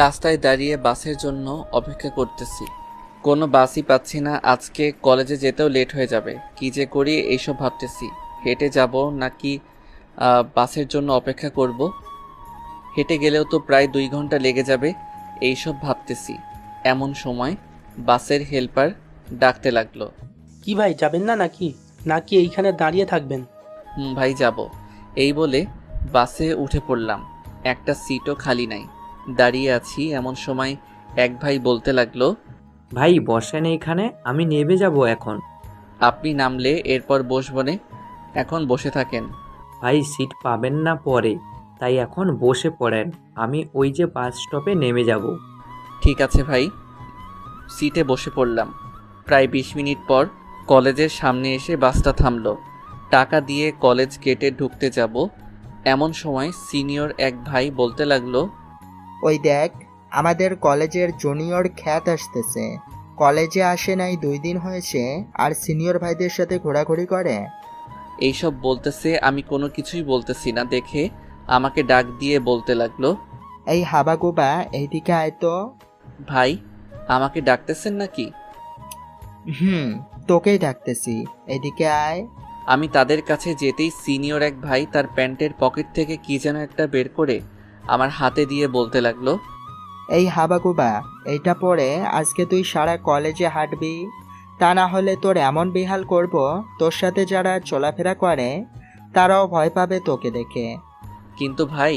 রাস্তায় দাঁড়িয়ে বাসের জন্য অপেক্ষা করতেছি, কোনো বাসই পাচ্ছি না। আজকে কলেজে যেতেও লেট হয়ে যাবে। কী যে করি এইসব ভাবতেছি। হেঁটে যাব নাকি বাসের জন্য অপেক্ষা করব? হেঁটে গেলেও তো প্রায় 2 ঘন্টা লেগে যাবে। এইসব ভাবতেছি এমন সময় বাসের হেল্পার ডাকতে লাগলো। কি ভাই, যাবেন না নাকি নাকি এইখানে দাঁড়িয়ে থাকবেন? ভাই যাব। এই বলে বাসে উঠে পড়লাম। একটা সিটও খালি নাই, দাঁড়িয়ে আছি। এমন সময় এক ভাই বলতে লাগলো, ভাই বসেন এইখানে, আমি নেমে যাব এখন। আপনি নামলে এরপর বসবনে, এখন বসে থাকেন। ভাই সিট পাবেন না পরে, তাই এখন বসে পড়েন। আমি ওই যে বাস স্টপে নেমে যাব। ঠিক আছে ভাই। সিটে বসে পড়লাম। প্রায় 20 মিনিট পর কলেজের সামনে এসে বাসটা থামলো। টাকা দিয়ে কলেজ গেটে ঢুকতে যাব এমন সময় সিনিয়র এক ভাই বলতে লাগলো, ওই দেখ, আমাদের কলেজের জুনিয়র খ্যাত আসতেছে। কলেজে আসে নাই 2 দিন হয়েছে, আর সিনিয়র ভাইদের সাথে ঘোরাঘুরি করে। এইসব বলতেছে, আমি কোনো কিছুই বলতেছি না দেখে আমাকে ডাক দিয়ে বলতে লাগলো, এই হাবাগোবা, এইদিকে আয় তো। ভাই আমাকে ডাকতেছেন নাকি? তোকেই ডাকতেছি, এদিকে আয়। আমি তাদের কাছে যেতেই সিনিয়র এক ভাই তার প্যান্টের পকেট থেকে কি যেন একটা বের করে আমার হাতে দিয়ে বলতে লাগলো, এই হাবাগোবা, এইটা পরে আজকে তুই সারা কলেজে হাঁটবি। তা না হলে তোর এমন বেহাল করব, তোর সাথে যারা চলাফেরা করে তারাও ভয় পাবে তোকে দেখে। কিন্তু ভাই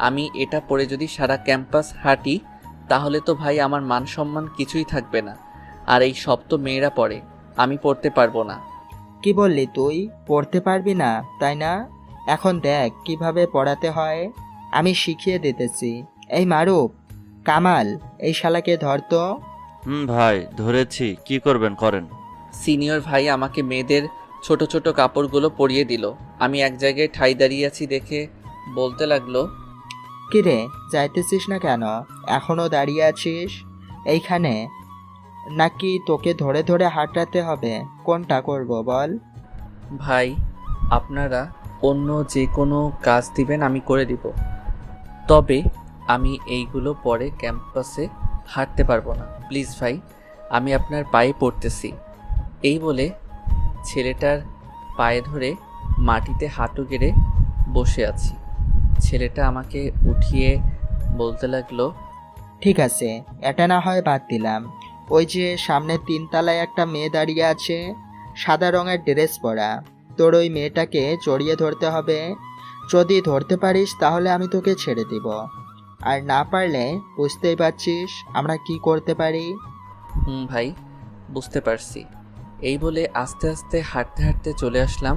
আমি এটা পরে যদি সারা ক্যাম্পাস হাঁটি তাহলে তো ভাই আমার মান সম্মান কিছুই থাকবে না। আর এই সব তো মেয়েরা পড়ে, আমি পড়তে পারবো না। কি বললি তুই? পড়তে পারবি না তাই না? এখন দেখ কিভাবে পড়াতে হয়, আমি শিখিয়ে দিতেছি। এই মারুফ, কামাল, এই শালাকে ধরতো। ভাই ধরেছি, কি করবেন করেন। সিনিয়র ভাই আমাকে মেয়েদের ছোট ছোট কাপড়গুলো পরিয়ে দিল। আমি এক জায়গায় ঠাই দাঁড়িয়ে আছি দেখে বলতে লাগলো, কিরে, যাইতেছিস না কেন? এখনো দাঁড়িয়ে আছিস এইখানে? নাকি তোকে ধরে ধরে হাঁটাতে হবে? কোনটা করব বল? ভাই আপনারা অন্য যে কোনো কাজ দিবেন আমি করে দিব, তবে আমি এইগুলো পরে ক্যাম্পাসে হাঁটতে পারবো না। প্লিজ ভাই, আমি আপনার পায়ে পড়তেছি। এই বলে ছেলেটার পায়ে ধরে মাটিতে হাঁটু গেড়ে বসে আছি। ছেলেটা আমাকে উঠিয়ে বলতে লাগলো, ঠিক আছে, এটা না হয় বাদ দিলাম। ওই যে সামনে 3 তলায় একটা মেয়ে দাঁড়িয়ে আছে, সাদা রঙের ড্রেস পরা। তোর ওই মেয়েটাকে জড়িয়ে ধরতে হবে। যদি ধরতে পারিস তাহলে আমি তোকে ছেড়ে দিব, আর না পারলে বুঝতেই পারছিস আমরা কি করতে পারি। ভাই বুঝতে পারছি। এই বলে আস্তে আস্তে হাঁটতে হাঁটতে চলে আসলাম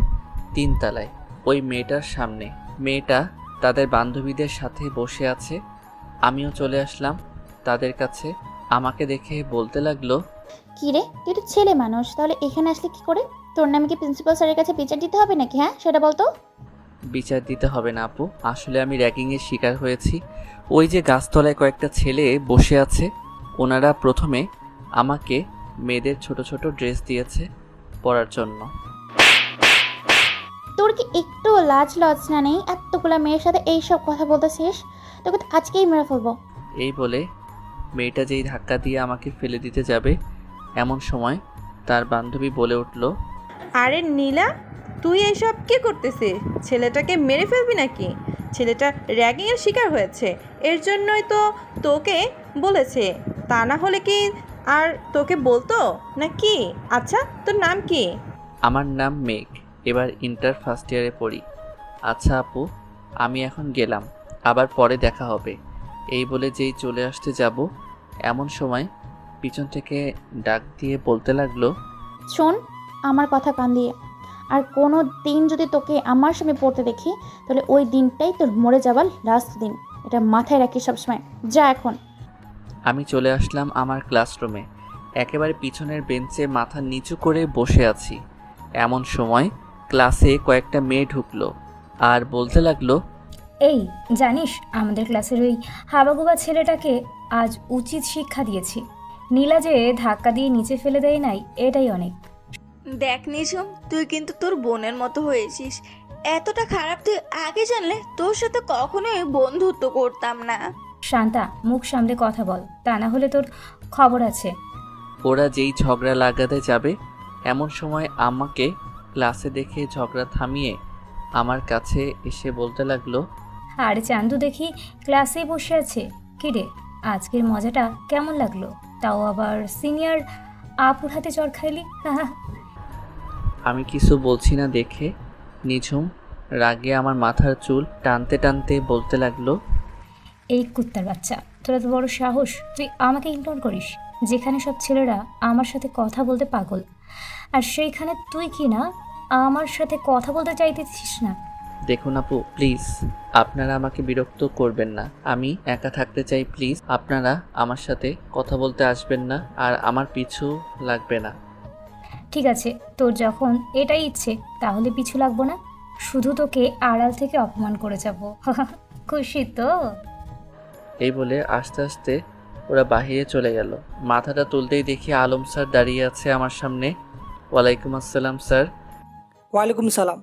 3 তলায়, ওই মেয়েটার সামনে। মেয়েটা তাদের বান্ধবীদের সাথে বসে আছে। আমিও চলে আসলাম তাদের কাছে। আমাকে দেখে বলতে লাগলো, কি রে, তুই তো ছেলে মানুষ, তাহলে এখানে আসলে কি করে? তোর নামে কি প্রিন্সিপাল স্যারের কাছে বিচার দিতে হবে নাকি? হ্যাঁ, সেটা বলতো। বিচার দিতে হবে না আপু, আসলে আমি র্যাগিংয়ের শিকার হয়েছি। ওই যে গাছতলায় কয়েকটা ছেলে বসে আছে, ওনারা প্রথমে আমাকে মেয়েদের ছোট ছোট ড্রেস দিয়েছে পরার জন্য। তোর কি একটু লাজ লজ্জা নেই? এতগুলা মেয়ের সাথে এইসব কথা বলতেছিস? তোকে তো আজকেই মেরে ফেলবো। এই বলে মেয়েটা যেই ধাক্কা দিয়ে আমাকে ফেলে দিতে যাবে এমন সময় তার বান্ধবী বলে উঠল, আরে নীলা, তুই এইসব কি করতেছিস? ছেলেটাকে মেরে ফেলবি নাকি? ছেলেটা র্যাগিংয়ের শিকার হয়েছে, এর জন্যই তো তোকে বলেছে। তা না হলে কি আর তোকে বলতো নাকি? আচ্ছা, তোর নাম কি? আমার নাম মেঘ, এবার ইন্টার ফার্স্ট ইয়ারে পড়ি। আচ্ছা আপু, আমি এখন গেলাম, আবার পরে দেখা হবে। এই বলে যেই চলে আসতে যাব এমন সময় পিছন থেকে ডাক দিয়ে বলতে লাগলো, শোন আমার কথা কান দিয়ে, আর কোনো দিন যদি তোকে আমার সামনে পড়তে দেখি তাহলে ওই দিনটাই তোর মরে যাবার লাস্ট দিন। এটা মাথায় রাখিস সবসময়। যা এখন। আমি চলে আসলাম আমার ক্লাসরুমে। একেবারে পিছনের বেঞ্চে মাথা নিচু করে বসে আছি। এমন সময় ক্লাসে কয়েকটা মেয়ে ঢুকলো আর বলতে লাগলো, এই জানিস, আমাদের ক্লাসের ওই হাবাগোবা ছেলেটাকে আজ উচিত শিক্ষা দিয়েছি। নীলা যে ধাক্কা দিয়ে নিচে ফেলে দেয় নাই, এটাই অনেক। দেখ নিঝুম, তুই কিন্তু তোর বোনের মতো হয়েছিস। এতটা খারাপ তুই আগে জানলে তোর সাথে কখনোই বন্ধুত্ব করতাম না। শান্তা, মুখ সামলে কথা বল, তা না হলে তোর খবর আছে। ওরা যেই ঝগড়া লাগাতে যাবে এমন সময় আমাকে ক্লাসে দেখে ঝগড়া থামিয়ে আমার কাছে এসে বলতে লাগলো, আরে চান্দু দেখি ক্লাসেই বসে আছে। কিরে, আজকের মজাটা কেমন লাগলো? তাও আবার সিনিয়র আপুর হাতে চড় খাইলি। আমি কিছু বলছি না দেখে নিঝুম রাগে আমার মাথার চুল টানতে টানতে বলতে লাগলো, এই কুত্তার বাচ্চা, তোরা তো বড় সাহস, তুই আমাকে ইগনোর করিস, যেখানে সব ছেলেরা আমার সাথে কথা বলতে পাগল, আর সেইখানে তুই কি না আমার সাথে কথা বলতে চাইতেছিস না। দেখুন আপু প্লিজ, আপনারা আমাকে বিরক্ত করবেন না, আমি একা থাকতে চাই, প্লিজ আপনারা আমার সাথে কথা বলতে আসবেন না আর আমার পিছু লাগবে না। ঠিক আছে, তোর যখন এটাই ইচ্ছে তাহলে পিছু লাগবো না, শুধু তোকে আড়াল থেকে অপমান করে যাব। খুশি তো? এই বলে আস্তে আস্তে ওরা বাহিরে চলে গেল। মাথাটা তুলতেই দেখি আলম স্যার দাঁড়িয়ে আছে আমার সামনে। ওয়ালাইকুম আসসালাম স্যার। ওয়ালাইকুম সালাম।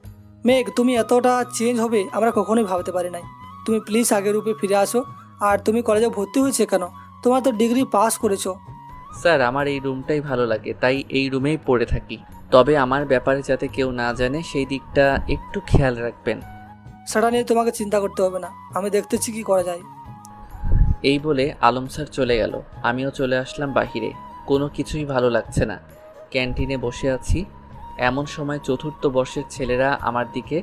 মেঘ, তুমি এতটা চেঞ্জ হবে আমরা কখনোই ভাবতে পারি নাই। তুমি প্লিজ আগের রূপে ফিরে আসো। আর তুমি কলেজে ভর্তি হয়েছে কেন? তোমার তো ডিগ্রি পাস করেছো। স্যার আমার এই রুমটাই ভালো লাগে, তাই এই রুমেই পড়ে থাকি, তবে আমার ব্যাপারে যাতে কেউ না জানে সেই দিকটা একটু খেয়াল রাখবেন। সেটা নিয়ে তোমাকে চিন্তা করতে হবে না, আমি দেখতেছি কি করা যায়। এই বলে আলম স্যার চলে গেল। আমিও চলে আসলাম বাহিরে। কোনো কিছুই ভালো লাগছে না। ক্যান্টিনে বসে আছি, এমন সময় চতুর্থ বর্ষের ছেলেরা আমার দিকে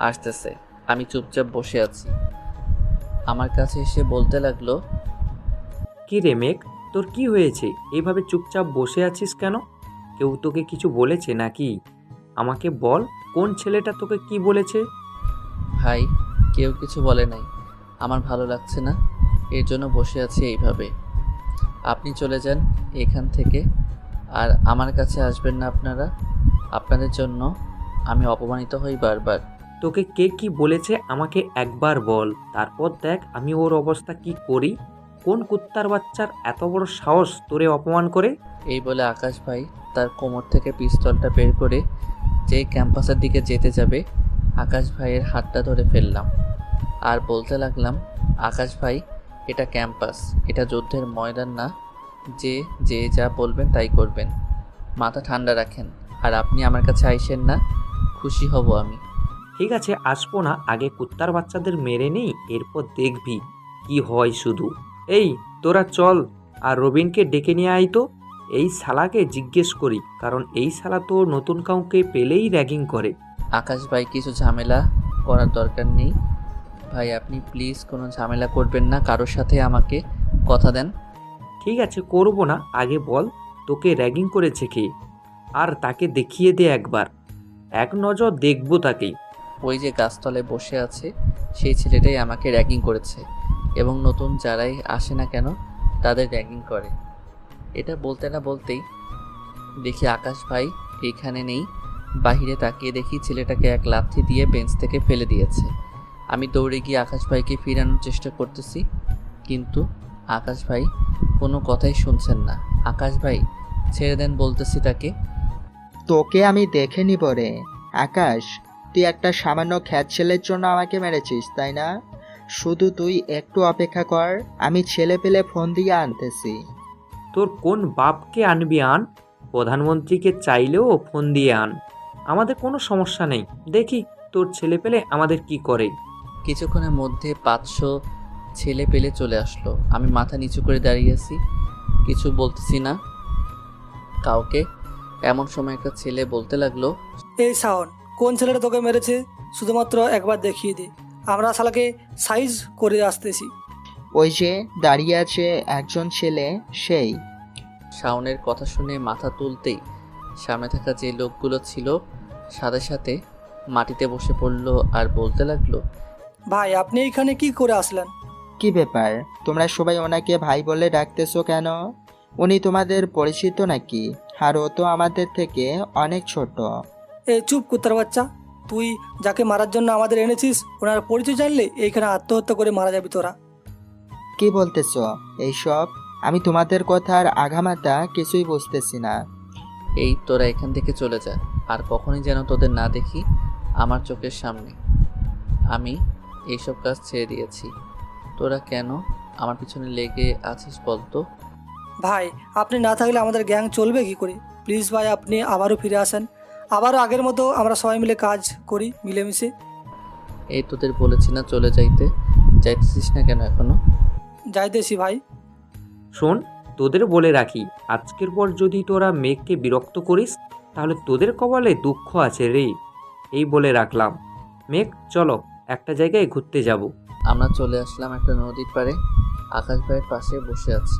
আসতেছে। আমি চুপচাপ বসে আছি। আমার কাছে এসে বলতে লাগলো, কি রে মেঘ, তোর কি হয়েছে? এইভাবে চুপচাপ বসে আছিস কেন? কেউ তোকে কিছু বলেছে নাকি? আমাকে বল, কোন ছেলেটা তোকে কি বলেছে? ভাই কেউ কিছু বলে নাই, আমার ভালো লাগছে না, এর জন্য বসে আছি এইভাবে। আপনি চলে যান এখান থেকে, আর আমার কাছে আসবেন না আপনারা। আপনাদের জন্য আমি অপমানিত হই বারবার। তোকে কে কি বলেছে আমাকে একবার বল, তারপর দেখ আমি ওর অবস্থা কি করি। কোন কুত্তার বাচ্চার এত বড় সাহস তোরে অপমান করে? এই বলে আকাশ ভাই তার কোমর থেকে পিস্তলটা বের করে যে ক্যাম্পাসের দিকে যেতে যাবে, আকাশ ভাইয়ের হাতটা ধরে ফেললাম আর বলতে লাগলাম, আকাশ ভাই এটা ক্যাম্পাস, এটা যুদ্ধের ময়দান না, যে যে যা বলবেন তাই করবেন, মাথা ঠান্ডা রাখেন, আর আপনি আমার কাছে আইসেন না, খুশি হব আমি। ঠিক আছে, আসবো না, আগে কুত্তার বাচ্চাদের মেরে নেই, এরপর দেখবি কি হয় শুধু। এই তোরা চল, আর রবিনকে ডেকে নিয়ে আয় তো। এই শালাকে জিজ্ঞেস করি, কারণ এই শালা তো নতুন কাউকে পেলেই র্যাগিং করে। আকাশ ভাই কিছু ঝামেলা করার দরকার নেই ভাই, আপনি প্লিজ কোনো ঝামেলা করবেন না কারোর সাথে, আমাকে কথা দেন। ঠিক আছে, করবো না, আগে বল তোকে র্যাগিং করেছে কে, আর তাকে দেখিয়ে দে একবার, এক নজর দেখবো তাকেই। ওই যে গাছতলায় বসে আছে সেই ছেলেটাই আমাকে র্যাগিং করেছে, এবং নতুন যারাই আসে না কেন তাদের র্যাগিং করে। এটা বলতে না বলতেই দেখি আকাশ ভাই এইখানে নেই। বাহিরে তাকিয়ে দেখি ছেলেটাকে এক লাথি দিয়ে বেঞ্চ থেকে ফেলে দিয়েছে। আমি দৌড়ে গিয়ে আকাশ ভাইকে ফিরানোর চেষ্টা করতেছি, কিন্তু আকাশ ভাই কোনো কথাই শুনছেন না। আকাশ ভাই ছেড়ে দেন বলতেছি তাকে। তোকে আমি দেখে নিব রে আকাশ, তুই একটা সামান্য খ্যাত ছেলের জন্য আমাকে মেরেছিস তাই না? শুধু তুই একটু অপেক্ষা কর, আমি ছেলে পেলে ফোন দিয়ে আনতেছি। তোর কোন বাপকে আনবি আন, প্রধানমন্ত্রীকে চাইলেও ফোন দিয়ে আন, আমাদের কোনো সমস্যা নেই, দেখি তোর ছেলে পেলে আমাদের কি করে। কিছুক্ষণের মধ্যে 500 ছেলে পেলে চলে আসলো। আমি মাথা নিচু করে দাঁড়িয়ে আছি, কিছু বলতেছি না কাউকে। এমন সময় একটা ছেলে বলতে লাগলো, এই শাওন, কোন ছেলেটা তোকে মেরেছে শুধুমাত্র একবার দেখিয়ে দে, আমরা শালাকে সাইজ করে আসতেছি। ওই যে দাঁড়িয়ে আছে একজন ছেলে, সেই। শাওনের কথা শুনে মাথা তুলতেই সামনে থাকা যে লোকগুলো ছিল সাথে সাথে মাটিতে বসে পড়লো আর বলতে লাগলো, ভাই আপনি এইখানে কি করে আসলেন? কি ব্যাপার, তোমরা সবাই ওনাকে ভাই বলে ডাকতেছো কেন? উনি তোমাদের পরিচিত নাকি? আর ও তো আমাদের থেকে অনেক ছোট। এই চুপ কুত্তার বাচ্চা, তুই যাকে মারার জন্য আমাদের এনেছিস ওনার পরিচয় জানলে এইখানে আত্মহত্যা করে মারা যাবি তোরা। কি বলতেছো এইসব? আমি তোমাদের কথার আগামাতা কিছুই বুঝতেছি না। এই তোরা এখান থেকে চলে যা, আর কখনোই যেন তোদের না দেখি আমার চোখের সামনে। আমি এইসব কাজ ছেড়ে দিয়েছি। তোরা কেন আমার পিছনে লেগে আছিস বলতো? ভাই আপনি না থাকলে আমাদের গ্যাং চলবে কি করে? প্লিজ ভাই আপনি আবারও ফিরে আসেন, আবারও আগের মতো আমরা সবাই মিলে কাজ করি মিলেমিশে। এই তোদের বলেছি না চলে যাইতেছিস না কেন এখনো? যাইতেছি ভাই। শোন, তোদের বলে রাখি, আজকের পর যদি তোরা মেঘকে বিরক্ত করিস তাহলে তোদের কপালে দুঃখ আছে রে। এই বলে রাখলাম। মেঘ চলো, একটা জায়গায় ঘুরতে যাব। আমরা চলে আসলাম একটা নদীর পাড়ে। আকাশ ভাইয়ের পাশে বসে আছি।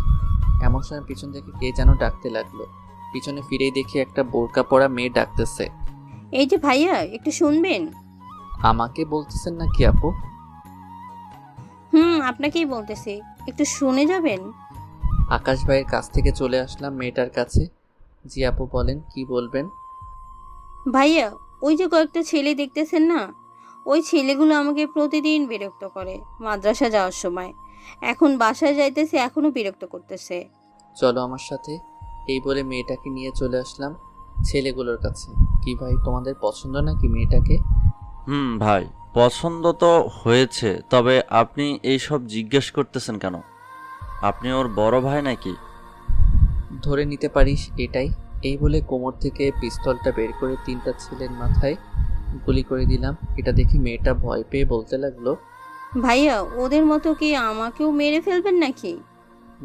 এমন সময় পিছন থেকে কে যেন ডাকতে লাগলো। পিছনে ফিরেই দেখি একটা বোরকা পরা মেয়ে ডাকতেছে। এই যে ভাইয়া, একটু শুনবেন? আমাকে বলতেছেন নাকি আপু? আপনাকেই বলতেছি, একটু শুনে যাবেন। আকাশ ভাইয়ের কাছ থেকে চলে আসলাম মেয়েটার কাছে। জি আপু বলেন, কি বলবেন? ভাইয়া, ওই যে কয়েকটা ছেলে দেখতেছেন না, ওই ছেলেগুলো আমাকে প্রতিদিন বিরক্ত করে মাদ্রাসা যাওয়ার সময়। এখন বাসায় যাইতেছে, এখনো বিরক্ত করতেছে। চলো আমার সাথে। এই বলে মেয়েটাকে নিয়ে চলে আসলাম ছেলেগুলোর কাছে। কি ভাই তোমাদের পছন্দ নাকি মেয়েটাকে? ভাই পছন্দ তো হয়েছে, তবে আপনি এইসব জিজ্ঞেস করতেছেন কেন? আপনি ওর বড় ভাই নাকি? ধরে নিতে পারিস এটাই। এই বলে কোমর থেকে পিস্তলটা বের করে 3টা ছেলের মাথায় গুলি করে দিলাম। এটা দেখে মেয়েটা ভয় পেয়ে বলতে লাগলো, ভাইয়া, ওদের মতো কি আমাকেও মেরে ফেলবেন নাকি?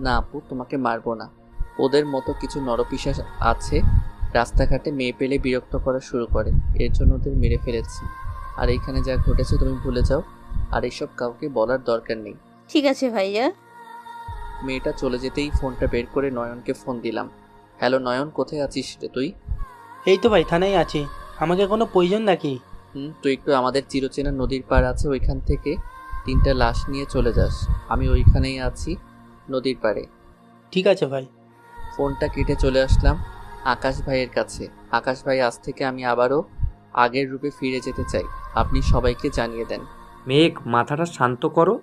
না আপু, তোমাকে মারবো না। ওদের মতো কিছু নরপিশাচ আছে, রাস্তাঘাটে মেয়ে পেলে বিরক্ত করা শুরু করে, এর জন্য ওদের মেরে ফেলেছি। আর এইখানে যা ঘটেছে তুমি ভুলে যাও, আর এইসব কাউকে বলার দরকার নেই। ঠিক আছে ভাইয়া। মেয়েটা চলে যেতেই ফোনটা বের করে নয়নকে ফোন দিলাম। হ্যালো নয়ন, কোথায় আছিস রে তুই? এই তো ভাই, থানায় আছি। আমাকে কোনো প্রয়োজন নাকি? তুই একটু আমাদের চিরচেনা নদীর পাড় আছে, ওইখান থেকে 3টা লাশ নিয়ে চলে যাস। আমি ওইখানেই আছি নদীর পাড়ে। ঠিক আছে ভাই। ফোনটা কেটে চলে আসলাম আকাশ ভাইয়ের কাছে। আকাশ ভাই, আজ থেকে আমি আবারও আগের রূপে ফিরে যেতে চাই, আপনি সবাইকে জানিয়ে দেন। মেঘ, মাথাটা শান্ত করো।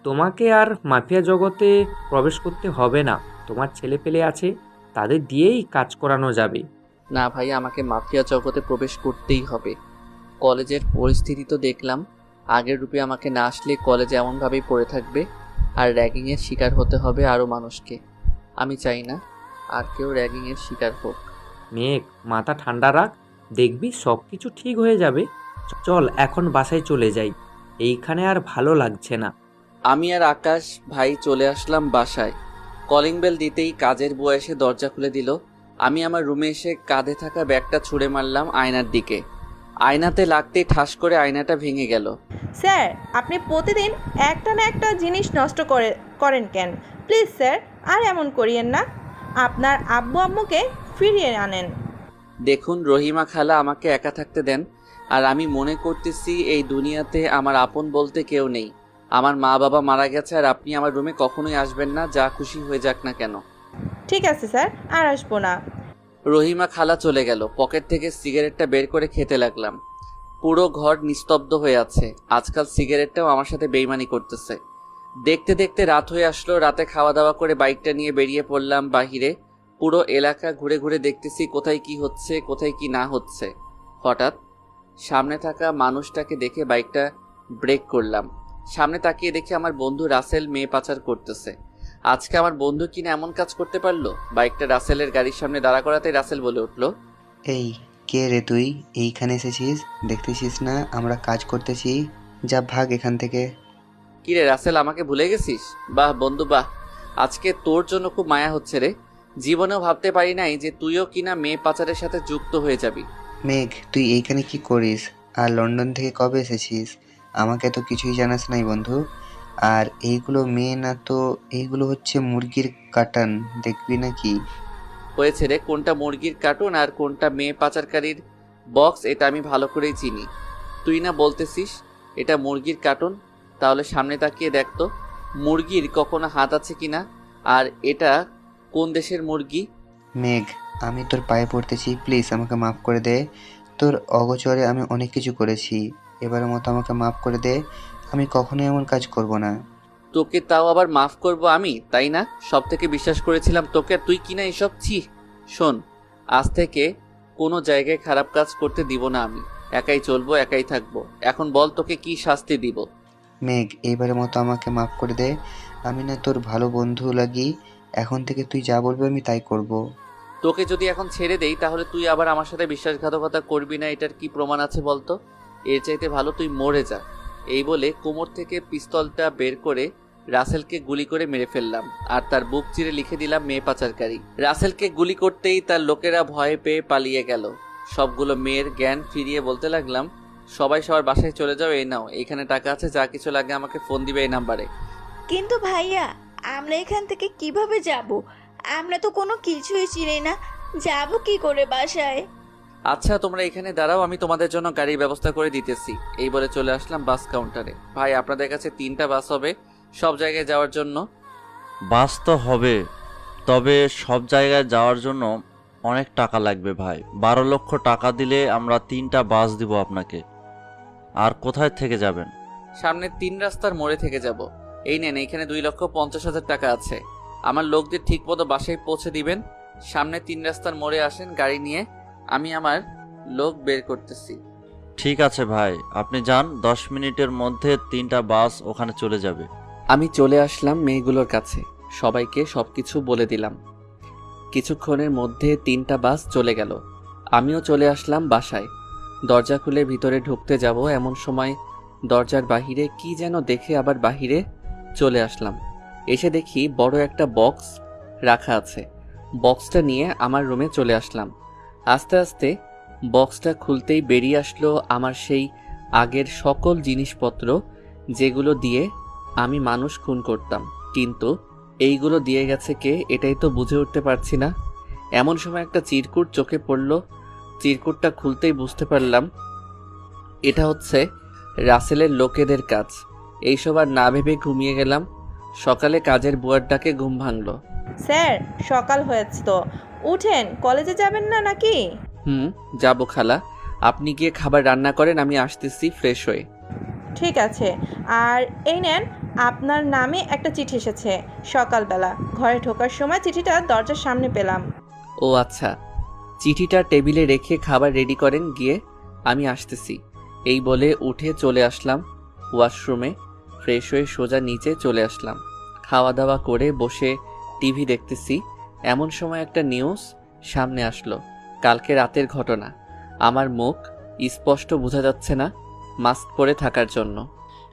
তোমাকে আর মাফিয়া জগতে প্রবেশ করতে হবে না। তোমার ছেলে পেলে আছে, তাদের দিয়েই কাজ করানো যাবে। না ভাই, আমাকে মাফিয়া জগতে প্রবেশ করতেই হবে। কলেজের পরিস্থিতি তো দেখলাম, আগের রূপে আমাকে না আসলে কলেজে এমনভাবেই পড়ে থাকবে, আর র্যাগিংয়ের শিকার হতে হবে আরও মানুষকে। আমি চাই না আর কেউ র্যাগিংয়ের শিকার হোক। মেঘ, মাথা ঠান্ডা রাখ, দেখবি সব কিছু ঠিক হয়ে যাবে। চল এখন বাসায় চলে যাই, এইখানে আর ভালো লাগছে না। আমি আর আকাশ ভাই চলে আসলাম বাসায়। কলিং বেল দিতেই কাজের বুয়া এসে দরজা খুলে দিল। আমি আমার রুমে এসে কাঁধে থাকা ব্যাগটা ছুঁড়ে মারলাম আয়নার দিকে। আয়নাতে লাগতেই ঠাস করে আয়নাটা ভেঙে গেল। স্যার, আপনি প্রতিদিন একটা না একটা জিনিস নষ্ট করেন কেন? প্লিজ স্যার, আর এমন করিয়েন না। আপনার আব্বু আম্মুকে ফিরিয়ে আনেন। দেখুন রহিমা খালা, আমাকে একা থাকতে দেন। আর আমি মনে করতেছি এই দুনিয়াতে আমার আপন বলতে কেউ নেই। আমার মা বাবা মারা গেছে, আর আপনি আমার রুমে কখনোই আসবেন না, যা খুশি হয়ে যাক না কেন। ঠিক আছে স্যার, আর আসবো না। রহিমা খালা চলে গেল। পকেট থেকে সিগারেটটা বের করে খেতে লাগলাম। পুরো ঘর নিস্তব্ধ হয়ে আছে। আজকাল সিগারেটটাও আমার সাথে বেইমানি করতেছে। দেখতে দেখতে রাত হয়ে আসলো। রাতে খাওয়া দাওয়া করে বাইকটা নিয়ে বেরিয়ে পড়লাম বাহিরে। পুরো এলাকা ঘুরে ঘুরে দেখতেছি কোথায় কি হচ্ছে, কোথায় কি না হচ্ছে। হঠাৎ সামনে থাকা মানুষটাকে দেখে বাইকটা ব্রেক করলাম। সামনে তাকিয়ে দেখি আমার বন্ধু রাসেল মেয়ে পাচার করতেছে। আজকে আমার বন্ধু কিনা এমন কাজ করতে পারলো। বাইকটা রাসেলের গাড়ির সামনে দাঁড়া করাতে রাসেল বলে উঠলো, এই কে রে তুই? এইখানে এসেছিস? দেখতেছিস না আমরা কাজ করতেছি? যা ভাগ এখান থেকে। কিরে রাসেল, আমাকে ভুলে গেছিস? বাহ বন্ধু বাহ, আজকে তোর জন্য খুব মায়া হচ্ছে রে। জীবনেও ভাবতে পারি নাই যে তুইও কিনা মেয়ে পাচারের সাথে যুক্ত হয়ে যাবি। মেঘ, তুই এইখানে কি করিস? আর লন্ডন থেকে কবে এসেছিস? আমাকে তো কিছুই জানাস নাই বন্ধু। আর এইগুলো মেয়ে না তো, এইগুলো হচ্ছে মুরগির কাটান, দেখবি নাকি? হয়েছে রে, কোনটা মুরগির কার্টুন আর কোনটা মেয়ে পাচারকারীর বক্স এটা আমি ভালো করেই চিনি। তুই না বলতেছিস এটা মুরগির কার্টুন, তাহলে সামনে তাকিয়ে দেখতো মুরগির কখনো হাত আছে কিনা, আর এটা কোন দেশের মুরগি। মেঘ, আমি তোর পায়ে পড়তেছি, প্লিজ আমাকে মাফ করে দে। তোর অগোচরে আমি অনেক কিছু করেছি, এবারের মতো আমাকে মাফ করে দে। আমি কখনোই এমন কাজ করব না। তোকে তাও আবার মাফ করব আমি, তাই না? সব থেকে বিশ্বাস করেছিলাম তোকে, তুই কিনা এসব। ছি, শোন, আজ থেকে কোনো জায়গায় খারাপ কাজ করতে দিব না আমি। একাই চলবো, একাই থাকবো। এখন বল তোকে কি শাস্তি দিব? মেঘ, এইবারের মতো আমাকে মাফ করে দে। আমি না তোর ভালো বন্ধু লাগি। এখন থেকে তুই যা বলবি আমি তাই করব। তোকে যদি এখন ছেড়ে দেই তাহলে তুই আবার আমার সাথে বিশ্বাসঘাতকতা করবি না, এটার কি প্রমাণ আছে বলতো? এর চাইতে ভালো তুই মরে যা। এই বলে কোমর থেকে পিস্তলটা বের করে রাসেলকে গুলি করে মেরে ফেললাম আর তার বুক চিরে লিখে দিলাম মেয়ে পাচারকারী। রাসেলকে গুলি করতেই তার লোকেরা ভয় পেয়ে পালিয়ে গেল। সবগুলো মেয়ের জ্ঞান ফিরিয়ে বলতে লাগলাম, সবাই সবার বাসায় চলে যাও, এই নাও এখানে টাকা আছে, যা কিছু লাগে আমাকে ফোন দিবে এই নাম্বারে। কিন্তু ভাইয়া, আমরা এখান থেকে কিভাবে যাব? আমরা তো কোনো কিছুই চিনি না, যাব কি করে বাসায়? আচ্ছা তোমরা এখানে দাঁড়াও, আমি তোমাদের জন্য গাড়ির ব্যবস্থা করে দিতেছি। এই বলে চলে আসলাম বাস কাউন্টারে। ভাই আপনাদের কাছে 3টা বাস হবে সব জায়গায় যাওয়ার জন্য? বাস তো হবে, তবে সব জায়গায় যাওয়ার জন্য অনেক টাকা লাগবে ভাই। 12 লক্ষ টাকা দিলে আমরা 3টা বাস দিব আপনাকে। আর কোথায় থেকে যাবেন? সামনে 3 রাস্তার মোড়ে থেকে যাব। এই নেন, এইখানে 2,50,000 টাকা আছে। আমার লোকদের ঠিক মতো বাসায় পৌঁছে দিবেন। সামনে 3 রাস্তার মোড়ে আসেন গাড়ি নিয়ে, আমি আমার লোক বের করতেছি। ঠিক আছে ভাই, আপনি যান, 10 মিনিটের মধ্যে 3টা বাস ওখানে চলে যাবে। আমি চলে আসলাম মেয়েগুলোর কাছে, সবাইকে সবকিছু বলে দিলাম। কিছুক্ষণের মধ্যে 3টা বাস চলে গেল। আমিও চলে আসলাম বাসায়। দরজা খুলে ভিতরে ঢুকতে যাব এমন সময় দরজার বাহিরে কি যেন দেখে আবার বাহিরে চলে আসলাম। এসে দেখি বড় একটা বক্স রাখা আছে। বক্সটা নিয়ে আমার রুমে চলে আসলাম। আস্তে আস্তে বক্সটা খুলতেই বেরিয়ে আসলো আমার সেই আগের সকল জিনিসপত্র, যেগুলো দিয়ে আমি মানুষ খুন করতাম। কিন্তু এইগুলো দিয়ে গেছে কে, এটাই তো বুঝে উঠতে পারছি না। এমন সময় একটা চিরকুট চোখে পড়ল। চিরকুটটা খুলতেই বুঝতে পারলাম এটা হচ্ছে রাসেলের লোকেদের কাজ। এইসব আর না ভেবে ঘুমিয়ে গেলাম। সকালে কাজের বুয়ার ডাকে ঘুম ভাঙলো। স্যার, সকাল হয়েছে তো, উঠেন, কলেজে যাবেন না নাকি? যাবো খালা, আপনি গিয়ে খাবার রান্না করেন, আমি আসতেছি ফ্রেশ হয়ে। ঠিক আছে। আর এই নেন, আপনার নামে একটা চিঠি এসেছে সকালবেলা। ঘরে ঢোকার সময় চিঠিটা দরজার সামনে পেলাম। ও আচ্ছা, চিঠিটা টেবিলে রেখে খাবার রেডি করেন গিয়ে, আমি আসতেছি। এই বলে উঠে চলে আসলাম ওয়াশরুমে। ফ্রেশ হয়ে সোজা নিচে চলে আসলাম। খাওয়া দাওয়া করে বসে টিভি দেখতেছি। এমন সময় একটা নিউজ সামনে আসলো, কালকে রাতের ঘটনা। আমার মুখ স্পষ্ট বোঝা যাচ্ছে না মাস্ক পরে থাকার জন্য।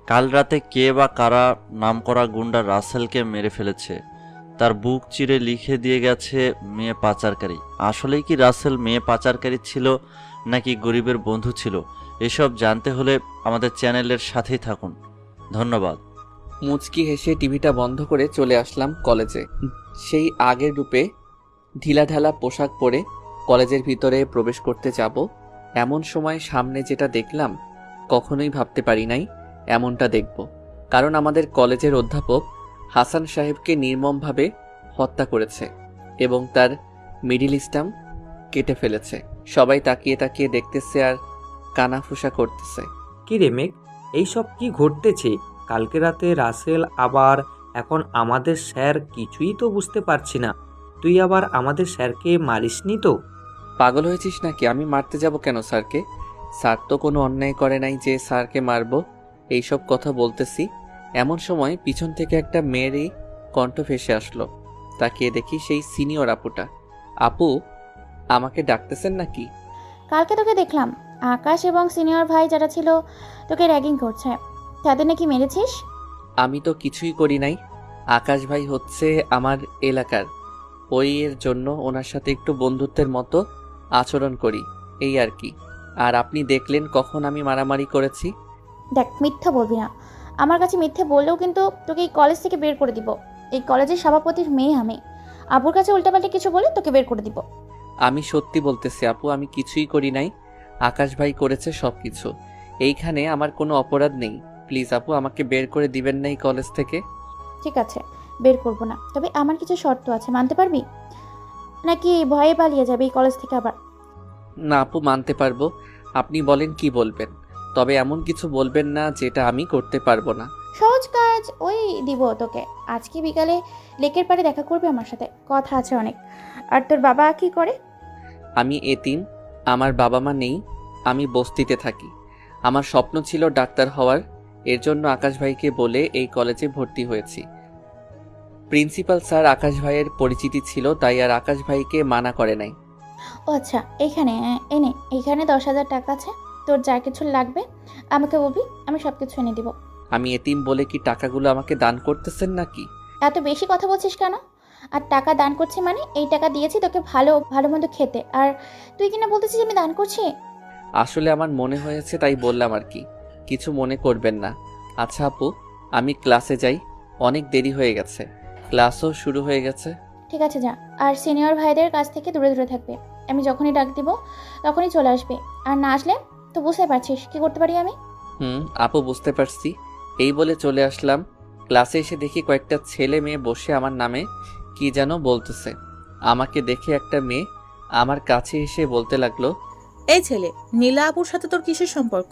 কাল রাতে কে বা কারা নামকরা গুন্ডা রাসেলকে মেরে ফেলেছে। তার বুক চিরে লিখে দিয়ে গেছে মেয়ে পাচারকারী। আসলেই কি রাসেল মেয়ে পাচারকারী ছিল নাকি গরিবের বন্ধু ছিল? এসব জানতে হলে আমাদের চ্যানেলের সাথেই থাকুন। ধন্যবাদ। মুচকি হেসে টিভিটা বন্ধ করে চলে আসলাম কলেজে। সেই আগের রূপে ঢিলাঢালা পোশাক পরে কলেজের ভিতরে প্রবেশ করতে যাব এমন সময় সামনে যেটা দেখলাম কখনোই ভাবতে পারি নাই এমনটা দেখব। কারণ আমাদের কলেজের অধ্যাপক হাসান সাহেবকে নির্মমভাবে হত্যা করেছে এবং তার মিডিল স্টাম্প কেটে ফেলেছে। সবাই তাকিয়ে তাকিয়ে দেখতেছে আর কানাফুসা করতেছে। কি রে মেঘ, এইসব কি ঘটতেছে? কালকে রাতে রাসেল আবার এখন আমাদের স্যার, কিছুই তো বুঝতে পারছি না। তুই আবার আমাদের স্যারকে মারিসনি তো? পাগল হয়েছিস নাকি? আমি মারতে যাব কেন স্যারকে? স্যার তো কোনো অন্যায় করে নাই যে স্যারকে মারবো। এইসব কথা বলতেছি এমন সময় পিছন থেকে একটা মেয়েরই কণ্ঠ ভেসে আসলো। তাকিয়ে দেখি সেই সিনিয়র আপুটা। আপু, আমাকে ডাকতেছেন নাকি? কালকে তোকে দেখলাম আকাশ এবং সিনিয়র ভাই যারা ছিল তোকে র্যাগিং করছে, তাদের নাকি মেরেছিস? আমি তো কিছুই করি নাই। আকাশ ভাই হচ্ছে আমার এলাকার, ওই এর জন্য ওনার সাথে একটু বন্ধুত্বের মতো আচরণ করি, এই আর কি। আর আপনি দেখলেন কখন আমি মারামারি করেছি? দেখ, মিথ্যা বলবি না। আমার কাছে মিথ্যে বললেও কিন্তু তোকে এই কলেজ থেকে বের করে দিব। এই কলেজের সভাপতির মেয়ে আমি। আবুর কাছে উল্টাপাল্টা কিছু বলে তোকে বের করে দিব। আমি সত্যি বলতেছি আপু, আমি কিছুই করি নাই। আকাশ ভাই করেছে সব কিছু। এইখানে আমার কোনো অপরাধ নেই। প্লিজ আপু, আমাকে বের করে দিবেন না এই কলেজ থেকে। ঠিক আছে, বের করবো না, তবে আমার কিছু শর্ত আছে, মানতে পারবি? নাকি ভয়ে পালিয়ে যাবে এই কলেজ থেকে আবার? না আপু, মানতে পারবো। আপনি বলেন কি বলবেন, তবে এমন কিছু বলবেন না যেটা আমি করতে পারবো না। সহজ কাজ ওই দিব তোকে। আজকে বিকালে লেকের পাড়ে দেখা করবে আমার সাথে, কথা আছে অনেক। আর তোর বাবা কি করে? আমি এতিম, আমার বাবা মা নেই, আমি বস্তিতে থাকি। আমার স্বপ্ন ছিল ডাক্তার হওয়ার, এর জন্য আকাশ ভাইকে বলে এই কলেজে ভর্তি হয়েছি। প্রিন্সিপাল স্যার আকাশ ভাইয়ের পরিচিতি ছিল, তাই আর আকাশ ভাইকে মানা করে নাই। ও আচ্ছা, এইখানে এনে এইখানে 10,000 টাকা আছে। তোর যা কিছু লাগবে আমাকে বলবি, আমি সব কিছু এনে দিব। আমি এতিম বলে কি টাকাগুলো আমাকে দান করতেছেন নাকি? এত বেশি কথা বলছিস কেন? আর টাকা দান করছি মানে এই টাকা দিয়েছি তোকে ভালো ভালো মন্দ খেতে, আর তুই কিনা বলতেছিস আমি দান করছি? আসলে আমার মনে হয়েছে তাই বললাম আর কি, কিছু মনে করবেন না। আচ্ছা আপু, আমি ক্লাসে যাই, অনেক দেরি হয়ে গেছে, ক্লাসও শুরু হয়ে গেছে। ঠিক আছে যা, আর সিনিয়র ভাইদের কাছ থেকে দূরে দূরে থাকবে। আমি যখনই ডাক দিব তখনই চলে আসবে, আর না আসলে তো বুঝতে পারছিস কি করতে পারি আমি। আপু বুঝতে পারছি। এই বলে চলে আসলাম। ক্লাসে এসে দেখি কয়েকটা ছেলে মেয়ে বসে আমার নামে কি যেন বলতেছে। আমাকে দেখে একটা মেয়ে আমার কাছে এসে বলতে লাগলো, এই ছেলে, নীলা আপুর সাথে তোর কিসের সম্পর্ক?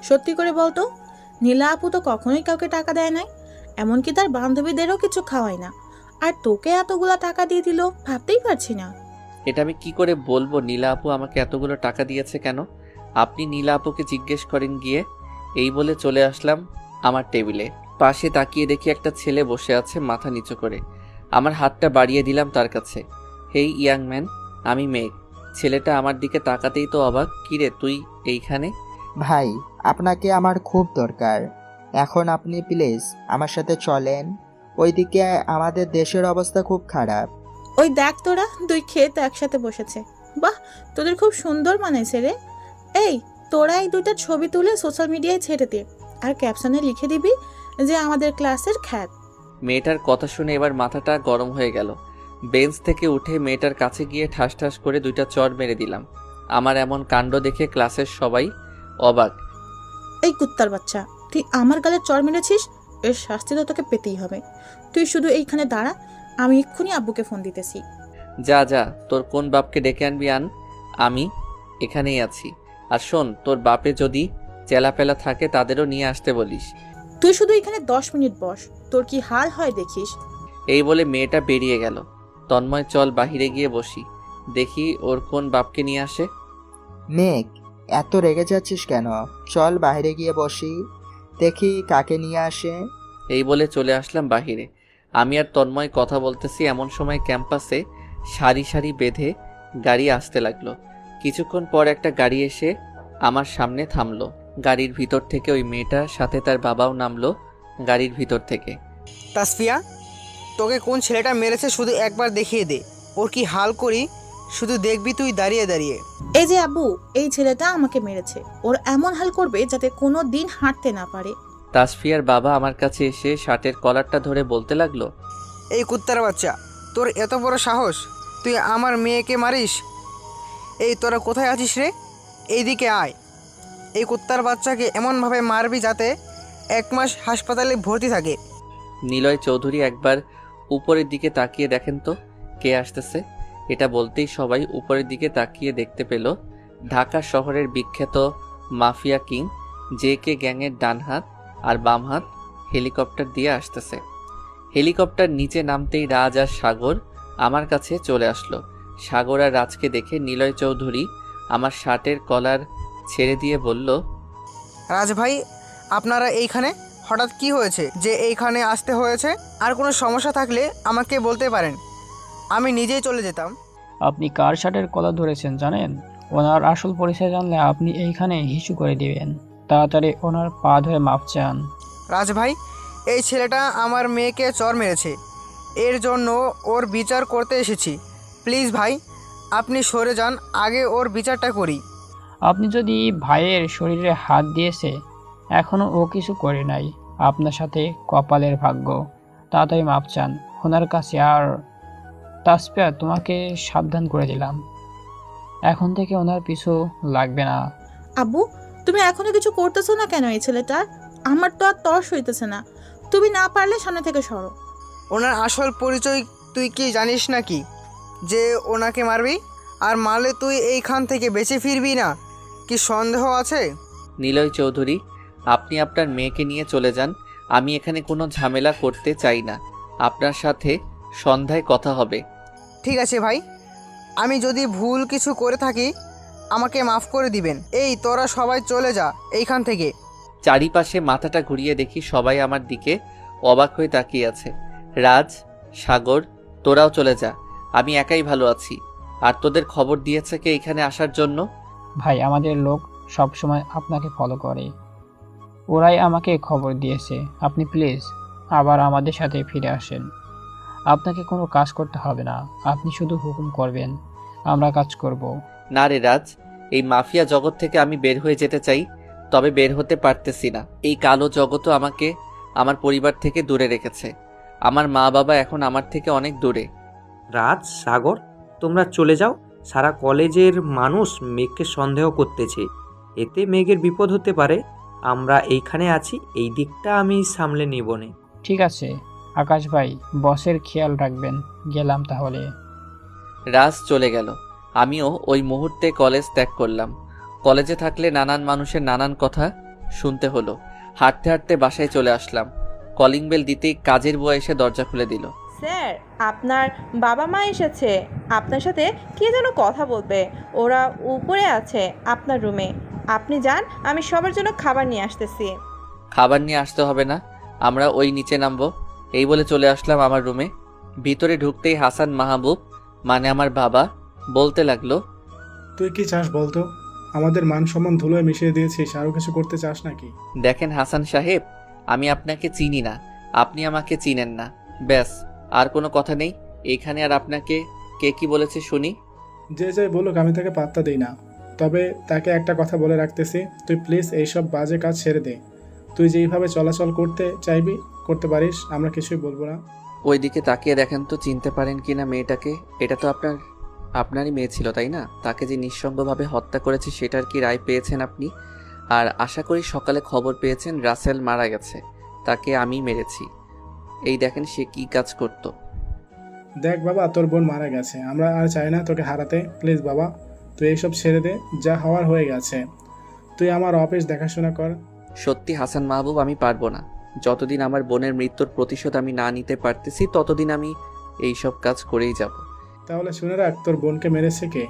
সত্যি করে বলতো। নীলা আপু তো কখনোই কাউকে টাকা দেয় নাই, এমনকি তার বান্ধবীদেরও কিছু খাওয়ায় না, আর তোকে এতগুলা টাকা দিয়ে দিল ভাবতেই পারছি না। এটা আমি কি করে বলবো নীলা আপু আমাকে এতগুলো টাকা দিয়েছে কেন? আপনি নীলা আপুকে জিজ্ঞেস করেন গিয়ে। এই বলে চলে আসলাম আমার টেবিলে। পাশে তাকিয়ে দেখি একটা ছেলে বসে আছে মাথা নিচু করে। আমার হাতটা বাড়িয়ে দিলাম তার কাছে। হেই ইয়াং ম্যান, আমি মেঘ। ছেলেটা আমার দিকে তাকাতেই তো অবাক। কিরে তুই এইখানে? ভাই, আপনাকে আমার খুব দরকার। এখন আপনি প্লিজ আমার সাথে চলেন। ওইদিকে আমাদের দেশের অবস্থা খুব খারাপ। ওই দেখ তোরা দুই ক্ষেত একসাথে বসেছে। বাহ, তোদের খুব সুন্দর মানাইছে রে। এই তোরা এই দুইটা ছবি তুলে সোশ্যাল মিডিয়ায় ছেড়ে দে, আর ক্যাপশনে লিখে দিবি যে আমাদের ক্লাসের খ্যাত। মেয়েটার কথা শুনে এবার মাথাটা গরম হয়ে গেল। বেঞ্চ থেকে উঠে মেয়েটার কাছে গিয়ে ঠাস ঠাস করে 2টা চড় মেরে দিলাম। আমার এমন কাণ্ড দেখে ক্লাসের সবাই অবাক। এই কুত্তার বাচ্চা, তুই আমার গালে চড় মেরেছিস, এর শাস্তি তো তোকে পেতেই হবে। তুই শুধু এইখানে দাঁড়া, আমি এক্ষুনি আব্বুকে ফোন দিতেছি। যা যা, তোর কোন বাপকে ডেকে আনবি আন, আমি এখানেই আছি। আর শোন, তোর বাপে যদি চেলাপেলা থাকে তাদেরও নিয়ে আসতে বলিস। তুই শুধু এখানে 10 মিনিট বস, তোর কি হাল হয় দেখিস। এই বলে মেয়েটা বেরিয়ে গেল। তন্ময় চল বাহিরে গিয়ে বসি, দেখি ওর কোন বাপকে নিয়ে আসে। মেঘ, এত রেগে যাচ্ছিস কেন? চল বাইরে গিয়ে বসি, দেখি কাকে নিয়ে আসে। এই বলে চলে আসলাম বাহিরে। আমি আর তন্ময় কথা বলতেছি, এমন সময় ক্যাম্পাসে সারি সারি বেঁধে গাড়ি আসতে লাগলো। কিছুক্ষণ পর একটা গাড়ি এসে আমার সামনে থামলো। গাড়ির ভিতর থেকে ওই মেয়েটার সাথে তার বাবাও নামলো গাড়ির ভিতর থেকে। তাসফিয়া, তোকে কোন ছেলেটা মেরেছে শুধু একবার দেখিয়ে দে, ওর কি হাল করি শুধু দেখবি তুই দাঁড়িয়ে দাঁড়িয়ে। এই যে আব্বু, এই ছেলেটা আমাকে মেরেছে, ওর এমন হাল করবে যাতে কোনো দিন হাঁটতে না পারে। তাসফিয়ার বাবা আমার কাছে এসে শার্টের কলারটা ধরে বলতে লাগলো, এই কুত্তার বাচ্চা, তোর এত বড় সাহস, তুই আমার মেয়েকে মারিস? এই তোরা কোথায় আছিস রে? এইদিকে আয়। এই কুত্তার বাচ্চাকে এমনভাবে মারবি যাতে 1 মাস হাসপাতালে ভর্তি থাকে। নিলয় চৌধুরী একবার উপরের দিকে তাকিয়ে দেখেন তো কে আসতেছে। এটা বলতেই সবাই উপরের দিকে তাকিয়ে দেখতে পেল ঢাকা শহরের বিখ্যাত মাফিয়া কিং JK গ্যাংয়ের ডান হাত আর বাম হাত হেলিকপ্টার দিয়ে আসতেছে। হেলিকপ্টার নিচে নামতেই রাজ আর সাগর আমার কাছে চলে আসলো। সাগর আর রাজকে দেখে নিলয় চৌধুরী আমার শার্টের কলার ছেড়ে দিয়ে বলল, রাজ ভাই, আপনারা এইখানে হঠাৎ কি হয়েছে যে এইখানে আসতে হয়েছে? আর কোনো সমস্যা থাকলে আমাকে বলতে পারেন, আমি নিজেই চলে যেতাম। আপনি কার শার্টের কলার ধরেছেন জানেন? ওনার আসল পরিচয় জানলে আপনি এইখানে হিসু করে দিবেন। তাড়াতাড়ি ওনার পা ধরে মাপ চান। রাজ ভাই, এই ছেলেটা আমার মেয়েকে চর মেরেছে, এর জন্য ওর বিচার করতে এসেছি। প্লিজ ভাই, আপনি সরে যান, আগে ওর বিচারটা করি। আপনি যদি ভাইয়ের শরীরে হাত দিয়েছে, এখনও ও কিছু করে নাই, আপনার সাথে কপালের ভাগ্য। তাড়াতাড়ি মাপ চান ওনার কাছে। আর তাসফিয়া, তোমাকে সাবধান করে দিলাম, এখন থেকে ওনার পিছু লাগবে না। আব্বু, তুমি এখনো কিছু করতেছো না কেন? এই ছেলেটার আমার তো আর তর্স হইতেছে না। তুমি না পারলে সামনে থেকে সরো। ওনার আসল পরিচয় তুই কি জানিস নাকি যে ওনাকে মারবি? আর মারলে তুই এইখান থেকে বেঁচে ফিরবি না, কি সন্দেহ আছে? নিলয় চৌধুরী, আপনি আপনার মেয়েকে নিয়ে চলে যান। আমি এখানে কোনো ঝামেলা করতে চাই না। আপনার সাথে সন্ধ্যায় কথা হবে। ঠিক আছে ভাই, আমি যদি ভুল কিছু করে থাকি আমাকে মাফ করে দিবেন। এই তোরা সবাই চলে যা এইখান থেকে। চারিপাশে মাথাটা ঘুরিয়ে দেখি সবাই আমার দিকে অবাক হয়ে তাকিয়ে আছে। রাজ, সাগর, তোরাও চলে যা, আমি একাই ভালো আছি। আর তোদের খবর দিয়েছে কে এখানে আসার জন্য? ভাই, আমাদের লোক সবসময় আপনাকে ফলো করে, ওরাই আমাকে খবর দিয়েছে। আপনি প্লিজ আবার আমাদের সাথে ফিরে আসেন। আপনাকে কোনো কাজ করতে হবে না, আপনি শুধু হুকুম করবেন, আমরা কাজ করব। না রে রাজ, এই মাফিয়া জগৎ থেকে আমি বের হয়ে যেতে চাই, তবে বের হতে পারতেছি না। এই কালো জগৎও আমাকে আমার পরিবার থেকে দূরে রেখেছে। আমার মা বাবা এখন আমার থেকে অনেক দূরে। রাজ, সাগর, তোমরা চলে যাও। সারা কলেজের মানুষ মেঘকে সন্দেহ করতেছে, এতে মেঘের বিপদ হতে পারে। আমরা এইখানে আছি, এই দিকটা আমি সামলে নিব নে। ঠিক আছে আকাশ ভাই, বসের খেয়াল রাখবেন। গেলাম তাহলে। রাজ চলে গেল। আমিও ওই মুহূর্তে কলেজ ত্যাগ করলাম। কলেজে থাকলে নানান মানুষের নানান কথা শুনতে হলো। হাঁটতে হাঁটতে বাসায় চলে আসলাম। কলিং বেল দিতেই কাজের বুয়া এসে দরজা খুলে দিল। স্যার, আপনার বাবা মা এসেছে, আপনার সাথে কে যেন কথা বলবে। ওরা উপরে আছে আপনার রুমে। আপনি যান, আমি সবার জন্য খাবার নিয়ে আসতেছি। খাবার নিয়ে আসতে হবে না, আমরা ওই নিচে নামবো। এই বলে চলে আসলাম আমার রুমে। ভিতরে ঢুকতেই হাসান মাহবুব, মানে আমার বাবা, বলতে লাগলো, তুই কি চাস বলতো? আমাদের মান সম্মান ধুলোয় মিশিয়ে দিয়েছিস, আরও কিছু করতে চাস নাকি? দেখেন হাসান সাহেব, আমি আপনাকে চিনি না, আপনি আমাকে চিনেন না, ব্যাস, আর কোনো কথা নেই এখানে। আর আপনাকে কে কি বলেছে শুনি? যে যাই বলুক, আমি তাকে পাত্তা দিই না। তবে তাকে একটা কথা বলে রাখতেছি, তুই প্লিজ এইসব বাজে কাজ ছেড়ে দে। তুই যেইভাবে চলাচল করতে চাইবি করতে পারিস, আমরা কিছুই বলবো না। ওই দিকে তাকিয়ে দেখেন তো চিনতে পারেন কিনা মেয়েটাকে। এটা তো আপনারই মেয়ে ছিল, তাই না? তাকে যে নিঃসঙ্গভাবে হত্যা করেছে সেটার কি রায় পেয়েছেন আপনি? আর আশা করি সকালে খবর পেয়েছেন রাসেল মারা গেছে, তাকে আমি মেরেছি। এই দেখেন সে কি কাজ করত। দেখ বাবা, তোর বোন মারা গেছে, আমরা আর চাই না তোকে হারাতে। প্লিজ বাবা, তুই এইসব ছেড়ে দে, যা হওয়ার হয়ে গেছে। তুই আমার অফিস দেখাশোনা কর। সত্যি হাসান মাহবুব, আমি পারবো না। যতদিন আমার বোনের মৃত্যুর প্রতিশোধ আমি না নিতে পারতেছি, ততদিন আমি এইসব কাজ করেই যাব। তাহলে শুনে রাখ, তোর বোনকে মেরেছে কে?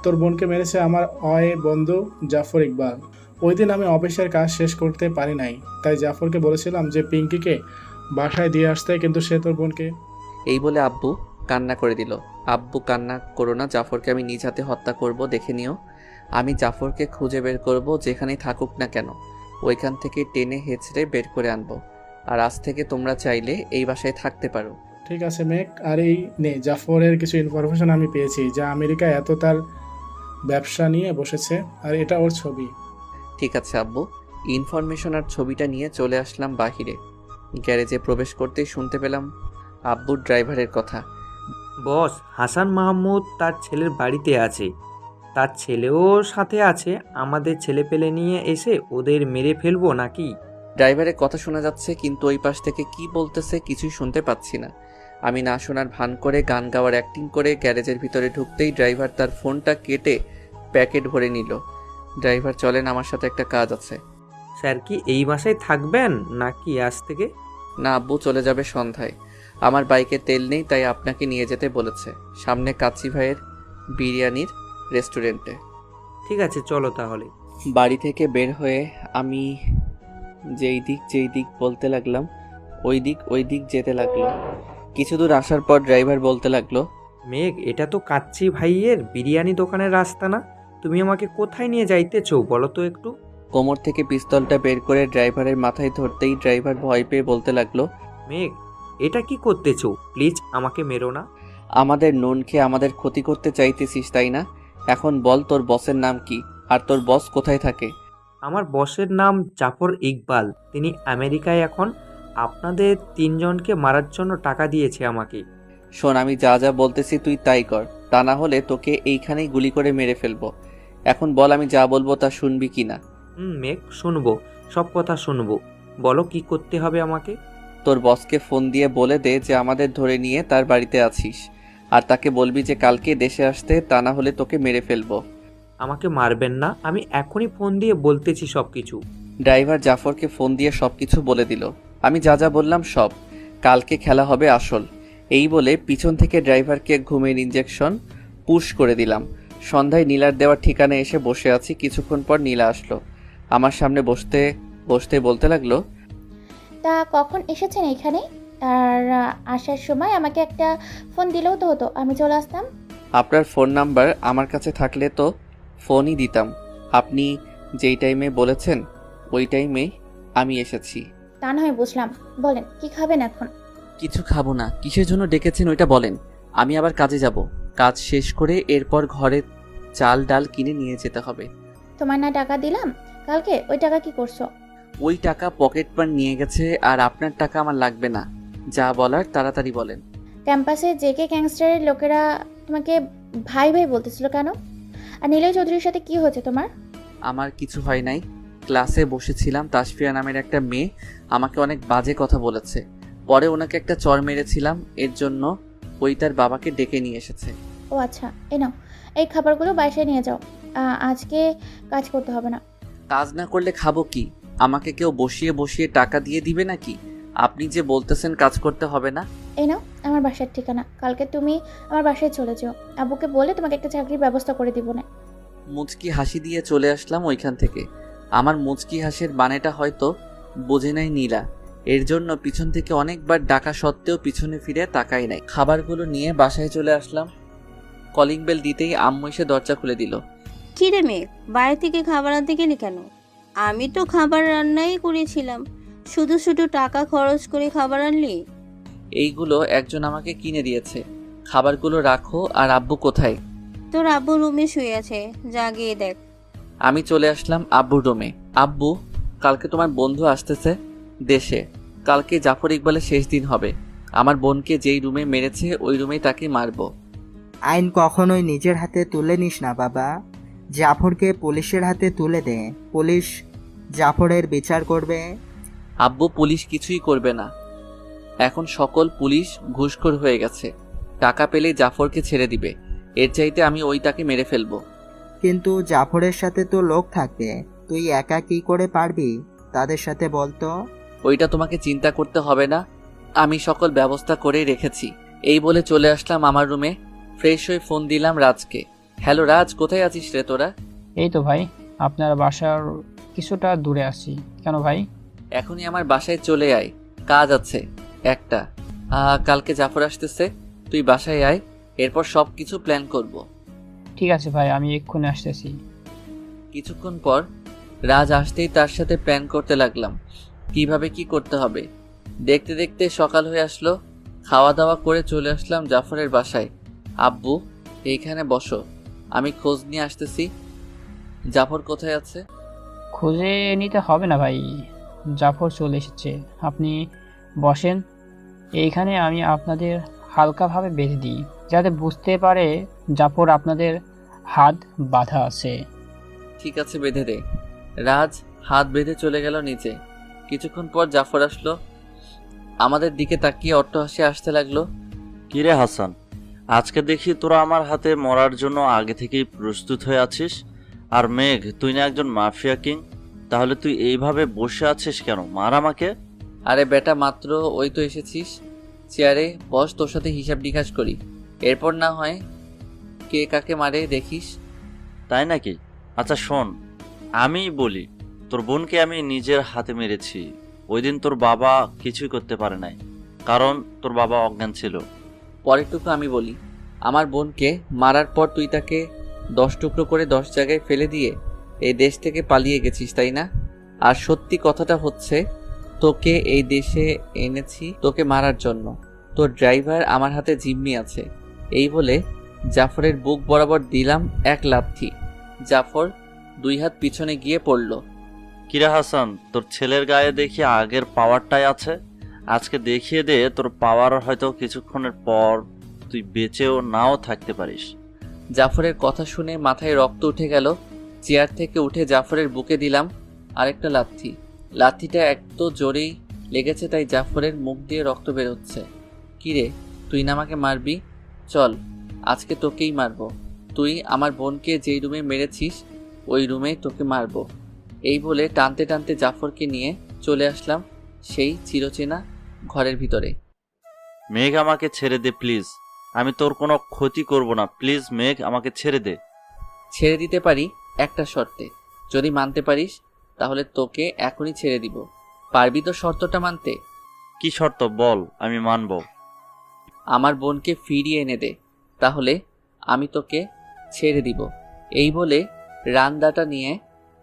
তোর বোনকে মেরেছে আমার বন্ধু জাফর ইকবাল। ওই দিন আমি অফিসের কাজ শেষ করতে পারি নাই, তাই জাফরকে বলেছিলাম যে পিঙ্কিকে বাসায় দিয়ে আসতে, কিন্তু সে তোর বোনকে। এই বলে আব্বু কান্না করে দিল। আব্বু কান্না করো না, জাফরকে আমি নিজ হাতে হত্যা করব, দেখে নিও। আমি জাফরকে খুঁজে বের করব, যেখানেই থাকুক না কেন ওইখান থেকে টেনে হেঁচড়ে বের করে আনবো। আর আজ থেকে তোমরা চাইলে এই বাসায় থাকতে পারো। ঠিক আছে মেঘ, আর এই নে জাফরের কিছু ইনফরমেশন আমি পেয়েছি, যা আমেরিকায় এত তার ব্যবসা নিয়ে বসেছে, আর এটা ওর ছবি। ঠিক আছে আব্বু। ইনফরমেশন আর ছবিটা নিয়ে চলে আসলাম বাহিরে। গ্যারেজে প্রবেশ করতেই শুনতে পেলাম আব্বুর ড্রাইভারের কথা। বস, হাসান মাহমুদ তার ছেলের বাড়িতে আছে, তার ছেলেও সাথে আছে। আমাদের ছেলে পেলে নিয়ে এসে ওদের মেরে ফেলবো নাকি? ড্রাইভারের কথা শোনা যাচ্ছে, কিন্তু ওই পাশ থেকে কি বলতেছে কিছুই শুনতে পাচ্ছি না। আমি না শোনার ভান করে গান গাওয়ার অ্যাক্টিং করে গ্যারেজের ভিতরে ঢুকতেই ড্রাইভার তার ফোনটা কেটে প্যাকেট ভরে নিল। ড্রাইভার চলেন, আমার সাথে একটা কাজ আছে। স্যার কি এই বাসায় থাকবেন নাকি আজ থেকে? না আব্বু, চলে যাবে সন্ধ্যায়। আমার বাইকে তেল নেই, তাই আপনাকে নিয়ে যেতে বলেছে, সামনে কাচ্চি ভাইয়ের বিরিয়ানির রেস্টুরেন্টে। ঠিক আছে, চলো তাহলে। বাড়ি থেকে বের হয়ে আমি যেই দিক বলতে লাগলাম, ওই দিক যেতে লাগলো। কিছু দূর আসার পর ড্রাইভার বলতে লাগলো, মেঘ, এটা তো কাচ্চি ভাইয়ের বিরিয়ানি দোকানের রাস্তা না? তুমি আমাকে কোথায় নিয়ে যাইতেছো বলো তো একটু? কোমর থেকে পিস্তলটা বের করে ড্রাইভারের মাথায় ধরতেই ড্রাইভার ভয় পেয়ে বলতে লাগলো, মেঘ, এটা কি করতেছো? প্লিজ আমাকে মেরো না। আমাদের নুন খেয়ে আমাদের ক্ষতি করতে চাইতেছিস তাই না? এখন বল তোর বসের নাম কি, আর তোর বস কোথায় থাকে? আমার বসের নাম জাফর ইকবাল, তিনি আমেরিকায় এখন। আপনাদের তিনজনকে মারার জন্য টাকা দিয়েছে আমাকে। শোন, আমি যা যা বলতেছি তুই তাই কর, তা না হলে তোকে এইখানেই গুলি করে মেরে ফেলবো। এখন বল আমি যা বলবো তা শুনবি কি না? মেঘ, শুনবো, সব কথা শুনবো। বলো কি করতে হবে আমাকে? তোর বসকে ফোন দিয়ে বলে দে যে আমাদের ধরে নিয়ে তার বাড়িতে আছিস, আর তাকে বলবি যে কালকে দেশে আসতে, তা না হলে তোকে মেরে ফেলবো। আমাকে মারবেন না, আমি এখনই ফোন দিয়ে বলতেছি সব কিছু। ড্রাইভার জাফরকে ফোন দিয়ে সব কিছু বলে দিল। আমি যা যা বললাম সব। কালকে খেলা হবে আসল। এই বলে পিছন থেকে ড্রাইভারকে ঘুমের ইঞ্জেকশন পুশ করে দিলাম। সন্ধ্যায় নীলার দেওয়া ঠিকানায় এসে বসে আছি। কিছুক্ষণ পর নীলা আসলো। আমার সামনে বসতে বলতে লাগলো, তা কখন এসেছেন এখানে? আর আসার সময় আমাকে একটা ফোন দিলেও তো হতো, আমি চলে আসতাম। আপনার ফোন নাম্বার আমার কাছে থাকলে তো ফোনই দিতাম। আপনি যেই টাইমে বলেছেন ওই টাইমেই আমি এসেছি। তা না হয় বুঝলাম, বলেন কি খাবেন এখন? কিছু খাবো না। কিসের জন্য ডেকেছেন ওইটা বলেন। আমি আবার কাজে যাব। কাজ শেষ করে এরপর ঘরে চাল ডাল কিনে নিয়ে যেতে হবে। তোমার না টাকা দিলাম কালকে, ওই টাকা কি করছো? ওই টাকা পকেট পার নিয়ে গেছে, আর আপনার টাকা আমার লাগবে না। যা বলার তাড়াতাড়ি বলেন। ক্যাম্পাসে জেকে গ্যাংস্টারের লোকেরা তোমাকে ভাই ভাই বলতেছিল কেন? আর নীলয় চৌধুরীর সাথে কি হয়েছে তোমার? আমার কিছু হয় নাই। ক্লাসে বসেছিলাম, তাসফিয়া নামের একটা মেয়ে আমাকে অনেক বাজে কথা বলেছে। পরে ওনাকে একটা চড় মেরেছিলাম, এর জন্য ওই তার বাবাকে ডেকে নিয়ে এসেছে। ও আচ্ছা, এই নাও, এই খাবারগুলো বাসায় নিয়ে যাও। আজকে কাজ করতে হবে না। কাজ না করলে খাবো কি? আমাকে কেউ বসিয়ে বসিয়ে টাকা দিয়ে দিবে নাকি? আপনি যে বলতেছেন কাজ করতে হবে না। এই নাও আমার বাসার ঠিকানা, কালকে তুমি আমার বাসায় চলে যাও। আব্বুকে বলে তোমাকে একটা চাকরির ব্যবস্থা করে দিব না। মুচকি হাসি দিয়ে চলে আসলাম ওইখান থেকে। আমার মুচকি হাসির বানেটা হয়তো বোঝে নাই নীলা, এর জন্য পিছন থেকে অনেকবার ডাকা সত্ত্বেও পিছনে ফিরে তাকাই নাই। খাবারগুলো নিয়ে বাসায় চলে আসলাম। কলিং বেল দিতেই আম্মু এসে দরজা খুলে দিল। কি রে মেঘ, বাইরে থেকে খাবার আনতে গেলি কেন? আমি তো খাবার রান্নাই করেছিলাম, শুধু শুধু টাকা খরচ করে খাবার আনলি? এইগুলো একজন আমাকে কিনে দিয়েছে। খাবারগুলো রাখো। আর আব্বু কোথায়? তোর আব্বু রুমে শুয়ে আছে, যা গিয়ে দেখ। আমি চলে আসলাম আব্বুর রুমে। আব্বু, কালকে তোমার বন্ধু আসতেছে দেশে। কালকে জাফর ইকবালের শেষ দিন হবে। আমার বোনকে যেই রুমে মেরেছে ওই রুমেই তাকে মারবো। আইন কখনোই নিজের হাতে তুলে নিস না বাবা। জাফরকে পুলিশের হাতে তুলে দে, পুলিশ জাফরের বিচার করবে। আব্বু, পুলিশ কিছুই করবে না। এখন সকল পুলিশ ঘুষখোর হয়ে গেছে। টাকা পেলেই জাফরকে ছেড়ে দিবে। এর চাইতে আমি ওই তাকে মেরে ফেলবো। কিন্তু জাফরের সাথে তো লোক থাকবে, তুই একা কি করে পারবি তাদের সাথে বলতো? ওইটা তোমাকে চিন্তা করতে হবে না, আমি সকল ব্যবস্থা করেই রেখেছি। এই বলে চলে আসলাম আমার রুমে। ফ্রেশ হয়ে ফোন দিলাম রাজকে। হ্যালো রাজ, কোথায় আছিস রে তোরা? এই তো ভাই, আপনার বাসার কিছুটা দূরে আছি। কেন ভাই? এখনই আমার বাসায় চলে আয়, কাজ আছে একটা। কালকে জাফর আসতেছে, তুই বাসায় আয়, এরপর সব কিছু প্ল্যান করব। ঠিক আছে ভাই, আমি এক্ষুনি আসতেছি। কিছুক্ষণ পর রাজ আসতেই তার সাথে প্ল্যান করতে লাগলাম কিভাবে কি করতে হবে। দেখতে দেখতে সকাল হয়ে আসলো। খাওয়া দাওয়া করে চলে আসলাম জাফরের বাসায়। আব্বু, এইখানে বসো, আমি খোঁজ নিয়ে আসতেছি। জাফর কোথায় আছে? খুঁজে নিতে হবে না ভাই, জাফর চলে এসেছে। আপনি বসেন এইখানে, আমি আপনাদের হালকাভাবে বেঁধে দিই যাতে বুঝতে পারে জাফর আপনাদের হাত বাঁধা আছে। ঠিক আছে, বেঁধে দে। রাজ হাত বেঁধে চলে গেল নিচে। কিছুক্ষণ পর জাফর আসলো, আমাদের দিকে তাকিয়ে অট্টহাসি আসতে লাগলো। কিরে হাসান, আজকে দেখি তোরা আমার হাতে মরার জন্য আগে থেকেই প্রস্তুত হয়ে আছিস। আর মেঘ, তুই না একজন মাফিয়া কিং, তাহলে তুই এইভাবে বসে আছিস কেন? মার আমাকে। আরে বেটা, মাত্র ওই তো এসেছিস, চেয়ারে বস, তোর সাথে হিসাব নিকাশ করি, এরপর না হয় কে কাকে মারে দেখিস। তাই নাকি? আচ্ছা শোন, আমি বলি, তোর বোনকে আমি নিজের হাতে মেরেছি। ওই দিন তোর বাবা কিছুই করতে পারে নাই, কারণ তোর বাবা অজ্ঞান ছিল। পরেরটুকু আমি বলি, আমার বোনকে মারার পর তুই তাকে 10 টুকরো করে 10 জায়গায় ফেলে দিয়ে এই দেশ থেকে পালিয়ে গেছিস, তাই না? আর সত্যি কথাটা হচ্ছে, তোকে এই দেশে এনেছি তোকে মারার জন্য। তোর ড্রাইভার আমার হাতে জিম্মি আছে। এই বলে জাফরের বুক বরাবর দিলাম এক লাথি। জাফর 2 হাত পিছনে গিয়ে পড়ল। কিরা হাসান, তোর ছেলের গায়ে দেখি আগের পাওয়ারটাই আছে। আজকে দেখিয়ে দে তোর পাওয়ার, হয়তো কিছুক্ষণের পর তুই বেঁচেও নাও থাকতে পারিস। জাফরের কথা শুনে মাথায় রক্ত উঠে গেল। চেয়ার থেকে উঠে জাফরের বুকে দিলাম আরেকটা লাথি। লাথিটা এত জোরেই লেগেছে তাই জাফরের মুখ দিয়ে রক্ত বেরোচ্ছে। কিরে, তুই না আমাকে মারবি? চল, আজকে তোকেই মারবো। তুই আমার বোনকে যেই রুমে মেরেছিস ওই রুমেই তোকে মারবো। এই বলে টানতে টানতে জাফরকে নিয়ে চলে আসলাম সেই চিরচেনা ঘরের ভিতরে। মেঘ, আমাকে ছেড়ে দে প্লিজ, আমি তোর কোনো ক্ষতি করব না। প্লিজ মেঘ, আমাকে ছেড়ে দে। ছেড়ে দিতে পারি একটা শর্তে, যদি মানতে পারিস তাহলে তোকে এখনই ছেড়ে দিব। পারবি তো শর্তটা মানতে? কি শর্ত বল, আমি মানব। আমার বোনকে ফিরিয়ে এনে দে, তাহলে আমি তোকে ছেড়ে দিব। এই বলে রান্দাটা নিয়ে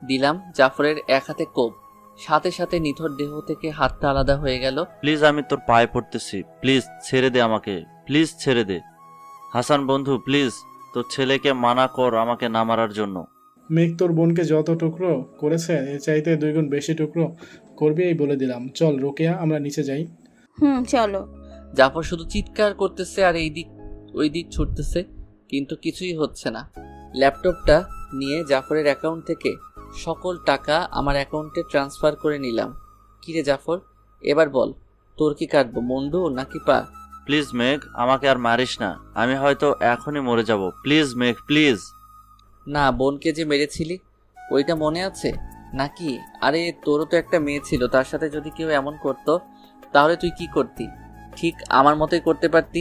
দিলাম জাফরের এক হাতে কোপ। সাথে সাথে নিথর দেহ থেকে হাতটা আলাদা হয়ে গেল। প্লিজ, আমি তোর পায়ে পড়তেছি, প্লিজ ছেড়ে দে আমাকে, প্লিজ ছেড়ে দে। হাসান বন্ধু, প্লিজ তোর ছেলেকে মানা কর আমাকে না মারার জন্য। মেঘ তোর বোনকে যত টুকরো করেছে এর চাইতে 2 গুণ বেশি টুকরো করবে, এই বলে দিলাম। চল রোকেয়া, আমরা নিচে যাই। চলো। জাফর শুধু চিৎকার করতেছে আর এই দিক ওই দিক ছুটতেছে, কিন্তু কিছুই হচ্ছে না। ল্যাপটপটা নিয়ে জাফরের অ্যাকাউন্ট থেকে সকল টাকা আমার অ্যাকাউন্টে ট্রান্সফার করে নিলাম। কিরে জাফর, এবার বল, তোর কি কাটবো, মুন্ডু নাকি পা? প্লিজ মেঘ, আমাকে আর মারিস না, আমি হয়তো এখনই মরে যাব। প্লিজ মেঘ, প্লিজ। না, বোনকে যে মেরেছিলি ওইটা মনে আছে নাকি? আরে তোরও তো একটা মেয়ে ছিল, তার সাথে যদি কেউ এমন করতো তাহলে তুই কি করতি? ঠিক আমার মতোই করতে পারতি।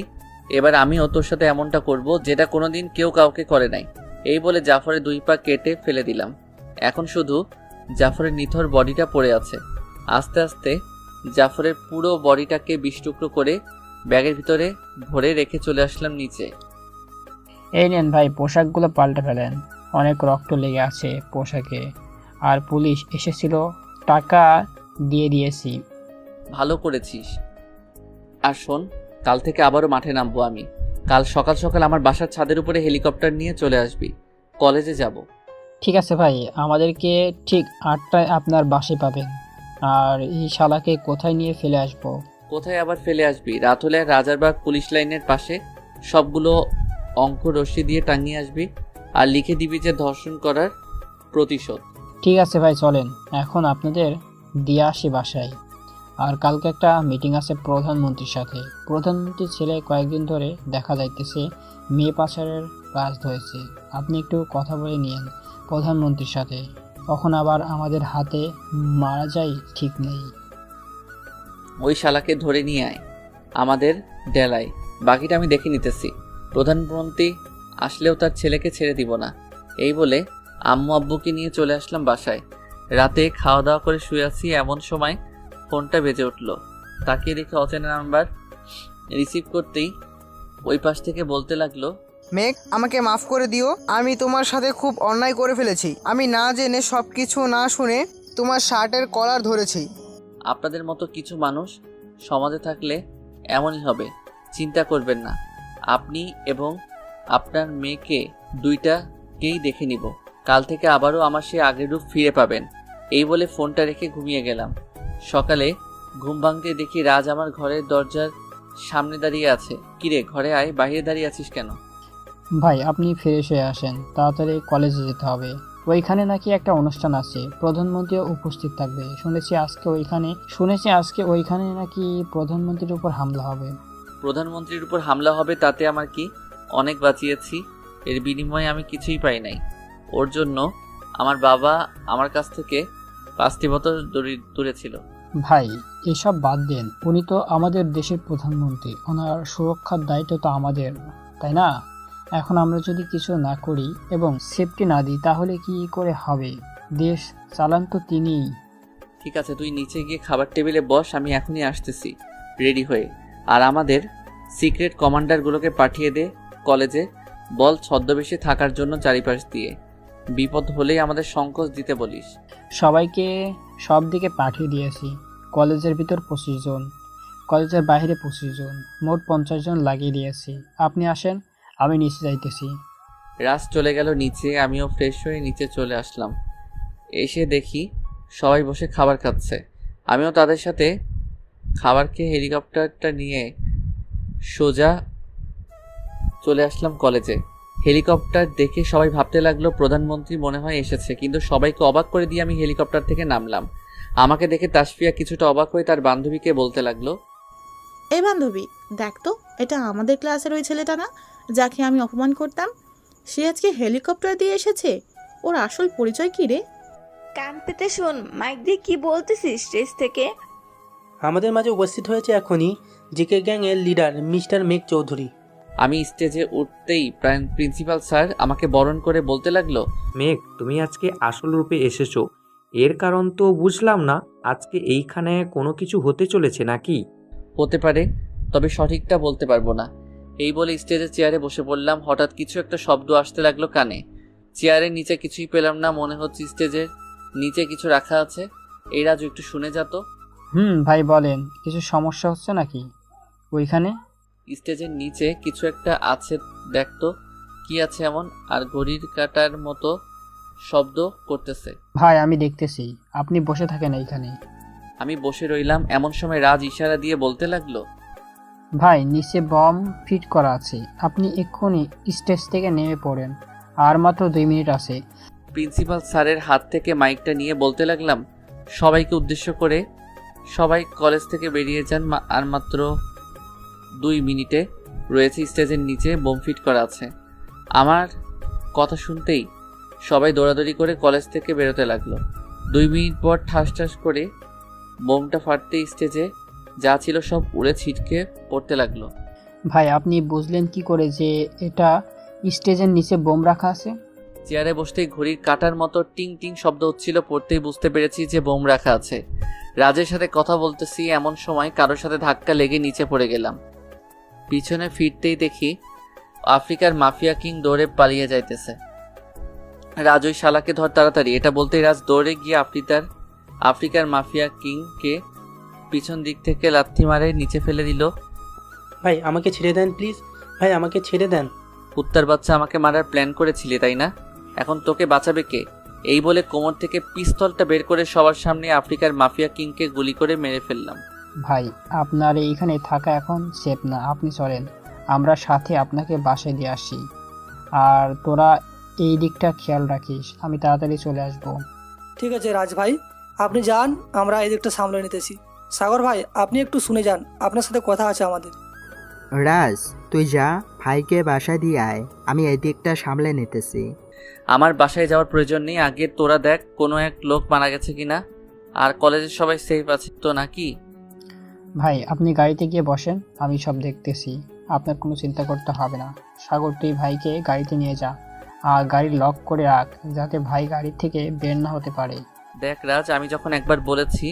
এবার আমিও তোর সাথে এমনটা করব যেটা কোনোদিন কেউ কাউকে করে নাই। এই বলে জাফরের 2 পা কেটে ফেলে দিলাম। এখন শুধু জাফরের নিথর বডিটা পড়ে আছে। আস্তে আস্তে জাফরের পুরো বডিটাকে 20 টুকরো করে ব্যাগের ভিতরে ভরে রেখে চলে আসলাম নিচে। এই নেন ভাই, পোশাকগুলো পাল্টে ফেলেন, অনেক রক্ত লেগে আছে পোশাকে, আর পুলিশ এসেছিল, টাকা দিয়ে দিয়েছি। ভালো করেছিস। আর শোন, কাল থেকে আবারও মাঠে নামবো আমি। কাল সকাল সকাল আমার বাসার ছাদের উপরে হেলিকপ্টার নিয়ে চলে আসবি, কলেজে যাব। ঠিক আছে ভাই, আমাদেরকে ঠিক 8টায় আপনার বাসে পাবেন। আর এই শালাকে কোথায় নিয়ে ফেলে আসবো? কোথায় আবার ফেলে আসবি? রাত হলে রাজারবাগ পুলিশ লাইনের পাশে সবগুলো অঙ্ক রশ্মি দিয়ে টাঙিয়ে আসবি, আর লিখে দিবি যে ধর্ষণ করার প্রতিশোধ। ঠিক আছে ভাই, চলেন এখন আপনাদের দিয়ে আসি বাসায়। আর কালকে একটা মিটিং আছে প্রধানমন্ত্রীর সাথে। প্রধানমন্ত্রীর ছেলে কয়েকদিন ধরে দেখা যাইতেছে মেয়ে পাচারের কাজ ধরেছে। আপনি একটু কথা বলে নিয়েন প্রধানমন্ত্রীর সাথে, কখন আবার আমাদের হাতে মারা যায় ঠিক নেই। ওই শালাকে ধরে নিয়ে আয় আমাদের ডেলায়, বাকিটা আমি দেখে নিতেছি। প্রধানমন্ত্রী আসলেও তার ছেলেকে ছেড়ে দিব না। এই বলে আম্মু আব্বুকে নিয়ে চলে আসলাম বাসায়। রাতে খাওয়া দাওয়া করে শুয়ে আছি, এমন সময় ফোনটা বেজে উঠল। তাকিয়ে দেখে অচেনা নাম্বার। রিসিভ করতেই ওই পাশ থেকে বলতে লাগলো, মেঘ, আমাকে মাফ করে দিও, আমি তোমার সাথে খুব অন্যায় করে ফেলেছি। আমি না জেনে সব কিছু না শুনে তোমার শার্টের কলার ধরেছি। আপনাদের মতো কিছু মানুষ সমাজে থাকলে এমনই হবে, চিন্তা করবেন না। আপনি এবং আপনার মেয়েকে 2টাকেই দেখে নিব। কাল থেকে আবারও আমার সে আগের রূপ ফিরে পাবেন। এই বলে ফোনটা রেখে ঘুমিয়ে গেলাম। সকালে ঘুম ভাঙতে দেখি রাজ আমার ঘরের দরজার সামনে দাঁড়িয়ে আছে। কিরে, ঘরে আয়, বাইরে দাঁড়িয়ে আছিস কেন? ভাই আপনি ফ্রেশ হয়ে আসেন, তাড়াতাড়ি কলেজে যেতে হবে। ওইখানে নাকি একটা অনুষ্ঠান আছে, প্রধানমন্ত্রীও উপস্থিত থাকবে। শুনেছি আজকে ওইখানে নাকি প্রধানমন্ত্রীর উপর হামলা হবে। প্রধানমন্ত্রীর উপর হামলা হবে তাতে আমার কি? অনেক বাঁচিয়েছি, এর বিনিময়ে আমি কিছুই পাই নাই। ওর জন্য আমার বাবা আমার কাছ থেকে 5টি বোতল দূরে ছিল। ভাই এসব বাদ দেন, উনি তো আমাদের দেশের প্রধানমন্ত্রী, ওনার সুরক্ষার দায়িত্ব তো আমাদের, তাই না? এখন আমরা যদি কিছু না করি এবং সেফটি না দিই তাহলে কি করে হবে? দেশ চালান তো তিনিই। ঠিক আছে, তুই নিচে গিয়ে খাবার টেবিলে বস, আমি এখনই আসতেছি রেডি হয়ে। আর আমাদের সিক্রেট কমান্ডারগুলোকে পাঠিয়ে দে কলেজে, বল ছদ্মবেশে থাকার জন্য চারিপাশ দিয়ে। বিপদ হলেই আমাদের সংকোচ দিতে বলিস। সবাইকে সব দিকে পাঠিয়ে দিয়েছি। কলেজের ভিতর 25 জন, কলেজের বাইরে 25 জন, মোট 50 জন লাগিয়ে দিয়েছি। আপনি আসেন, আমি নিচে যাইতেছি। রাজ চলে গেল নিচে, আমিও ফ্রেশ হয়ে নিচে চলে আসলাম। এসে দেখি সবাই বসে খাবার খাচ্ছে। আমিও তাদের সাথে খাবার খেয়ে হেলিকপ্টারটা নিয়ে সোজা চলে আসলাম কলেজে। হেলিকপ্টার দেখে সবাই ভাবতে লাগলো প্রধানমন্ত্রী মনে হয় এসেছে, কিন্তু সবাইকে অবাক করে দিয়ে আমি হেলিকপ্টার থেকে নামলাম। আমাকে দেখে তাসফিয়া কিছুটা অবাক হয়ে তার বান্ধবীকে বলতে লাগলো, এই বান্ধবী, দেখ তো, এটা আমাদের ক্লাসের ওই ছেলেটা না যাকে আমি অপমান করতাম? সে আজকে হেলিকপ্টার দিয়ে এসেছে। ওর আসল পরিচয় কি রে? কান পেতে শোন, মাইক দিয়ে কি বলতেছিস স্টেজ থেকে? আমাদের মাঝে উপস্থিত হয়েছে এখনই জিকে গ্যাংয়ের লিডার মিস্টার মেঘ চৌধুরী। আমি স্টেজে উঠতেই প্রিন্সিপাল স্যার আমাকে বরণ করে বলতে লাগলো, মেঘ, তুমি আজকে আসল রূপে এসেছো, এর কারণ তো বুঝলাম না। আজকে এইখানে কোনো কিছু হতে চলেছে নাকি? হতে পারে, তবে সঠিকটা বলতে পারবো না। এই বলে স্টেজের চেয়ারে বসে পড়লাম। হঠাৎ কিছু একটা শব্দ আসতে লাগলো কানে। চেয়ারের নিচে কিছুই পেলাম না, মনে হচ্ছে স্টেজের নিচে কিছু রাখা আছে। এই রাজু, একটু শুনে যা তো। ভাই বলেন, কিছু সমস্যা হচ্ছে নাকি ওইখানে? স্টেজের নিচে কিছু একটা আছে, দেখ তো কি আছে এমন। আর ঘড়ির কাঁটার মতো শব্দ করতেছে। ভাই আমি দেখতেছি, আপনি বসে থাকেন এইখানে। আমি বসে রইলাম। এমন সময় রাজ ইশারা দিয়ে বলতে লাগলো, ভাই নিচে বম ফিট করা আছে, আপনি এক্ষুনি স্টেজ থেকে নেমে পড়েন, আর মাত্র 2 মিনিট আছে। প্রিন্সিপাল স্যারের হাত থেকে মাইকটা নিয়ে বলতে লাগলাম সবাইকে উদ্দেশ্য করে, সবাই কলেজ থেকে বেরিয়ে যান, আর মাত্র 2 মিনিটে রয়েছে স্টেজের নিচে বোম ফিট করা আছে। আমার কথা শুনতেই সবাই দৌড়াদৌড়ি করে কলেজ থেকে বেরোতে লাগলো। 2 মিনিট পর ঠাস ঠাস করে বোমটা ফাটতে স্টেজে যা ছিল সব উড়ে ছিটকে পড়তে লাগলো। ভাই আপনি বুঝলেন কি করে যে এটা স্টেজের নিচে বোম রাখা আছে? চেয়ারে বসতেই ঘড়ির কাঁটার মতো টিং টিং শব্দ হচ্ছিল, পড়তেই বুঝতে পেরেছি যে বোম রাখা আছে। রাজের সাথে কথা বলতেছি, এমন সময় কারোর সাথে ধাক্কা লেগে নিচে পড়ে গেলাম। পিছনে ফিরতেই দেখি আফ্রিকার মাফিয়া কিং দৌড়ে পালিয়ে যাইতেছে। রাজ, ওই শালাকে ধর তাড়াতাড়ি। এটা বলতেই রাজ দৌড়ে গিয়ে আফ্রিকার মাফিয়া কিংকে পিছন দিক থেকে লাথি মারে নিচে ফেলে দিল। ভাই আমাকে ছেড়ে দেন প্লিজ, ভাই আমাকে ছেড়ে দেন। কুত্তার বাচ্চা, আমাকে মারার প্ল্যান করেছিলি তাই না? এখন তোকে বাঁচাবে কে? এই বলে কোমর থেকে পিস্তলটা বের করে সবার সামনে আফ্রিকার মাফিয়া কিংকে গুলি করে মেরে ফেললাম। ভাই আপনার এইখানে থাকা এখন সেফ না, আপনি চলেন, আমরা সাথে আপনাকে বাসায় দিয়ে আসি। আর তোরা এই দিকটা খেয়াল রাখিস, আমি তাড়াতাড়ি চলে আসবো। ঠিক আছে রাজ ভাই, আপনি যান, আমরা এই দিকটা সামলে নিতেছি। সাগর ভাই, আপনি একটু শুনে যান, আপনার সাথে কথা আছে আমাদের। রাজ তুই যা, ভাইকে বাসায় দিয়ে আয়, আমি এই দিকটা সামলে নিতেছি। আমার বাসায় যাওয়ার প্রয়োজন নেই, আগে তোরা দেখ কোনো এক লোক মারা গেছে কিনা, আর কলেজের সবাই সেফ আছে তো নাকি। ভাই আপনি গাড়িতে গিয়ে বসেন, আমি সব দেখতেছি, আপনার কোনো চিন্তা করতে হবে না। সাগর তুই ভাইকে গাড়িতে নিয়ে যা, আর গাড়ি লক করে রাখ যাতে ভাই গাড়ি থেকে বের না হতে পারে। দেখ রাজ, আমি যখন একবার বলেছি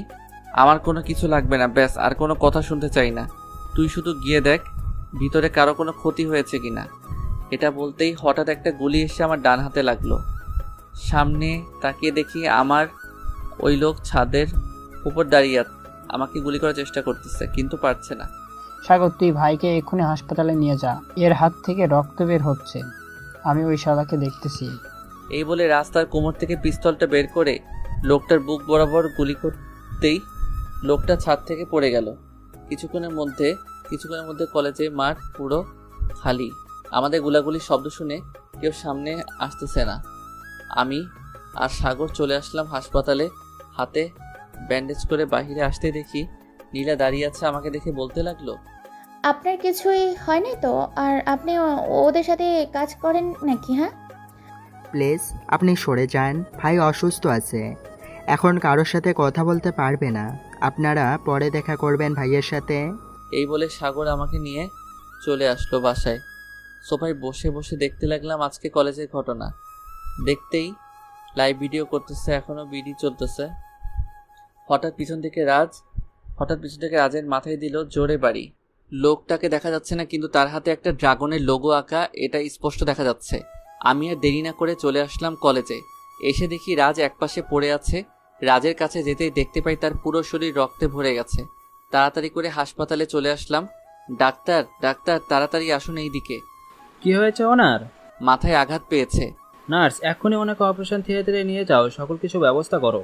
আমার কোনো কিছু লাগবে না, ব্যাস, আর কোনো কথা শুনতে চাই না। তুই শুধু গিয়ে দেখ ভিতরে কারো কোনো ক্ষতি হয়েছে কিনা। এটা বলতেই হঠাৎ একটা গুলি এসে আমার ডান হাতে লাগলো। সামনে তাকিয়ে দেখি আমার ওই লোক ছাদের উপর দাঁড়িয়ে আমাকে গুলি করার চেষ্টা করতেছে, কিন্তু পারছে না। সাগর তুই ভাইকে এক্ষুনি হাসপাতালে নিয়ে যা, এর হাত থেকে রক্ত বের হচ্ছে, আমি ওই শালাকে দেখতেছি। এই বলে রাস্তার কোমর থেকে পিস্তলটা বের করে লোকটার বুক বরাবর গুলি করতেই লোকটা ছাদ থেকে পড়ে গেল। কিছুক্ষণের মধ্যে কলেজে মাঠ পুরো খালি। আমাদের গুলাগুলির শব্দ শুনে কেউ সামনে আসতেছে না। আমি আর সাগর চলে আসলাম হাসপাতালে। হাতে ব্যান্ডেজ করে বাইরে আসতে দেখি নীলা দাঁড়িয়ে আছে। আমাকে দেখে বলতে লাগলো, আপনার কিছুই হয় নাই তো? আর আপনি ওদের সাথে কাজ করেন নাকি? হ্যাঁ প্লিজ আপনি সরে যান, ভাই অসুস্থ আছে, এখন কারোর সাথে কথা বলতে পারবে না, আপনারা পরে দেখা করবেন ভাইয়ের সাথে। এই বলে সাগর আমাকে নিয়ে চলে আসলো বাসায়। সোফায় বসে বসে দেখতে লাগলাম আজকে কলেজের ঘটনা। দেখতেই লাইভ ভিডিও করতেছে, এখনো বিডি চলতেছে। হঠাৎ পিছন থেকে রাজের মাথায় দিল জোরে বাড়ি। লোকটাকে দেখা যাচ্ছে না, কিন্তু তার হাতে একটা ড্রাগনের লোগো আঁকা, এটা স্পষ্ট দেখা যাচ্ছে। আমি আর দেরি না করে চলে আসলাম কলেজে। এসে দেখি রাজ একপাশে পড়ে আছে। রাজের কাছে যেতেই দেখতে পাই তার পুরো শরীর রক্তে ভরে গেছে। তাড়াতাড়ি করে হাসপাতালে চলে আসলাম। ডাক্তার তাড়াতাড়ি আসুন এই দিকে। কি হয়েছে ওনার? মাথায় আঘাত পেয়েছে। নার্স এখনই ওনাকে অপারেশন থিয়েটারে নিয়ে যাও, সকল কিছু ব্যবস্থা করো।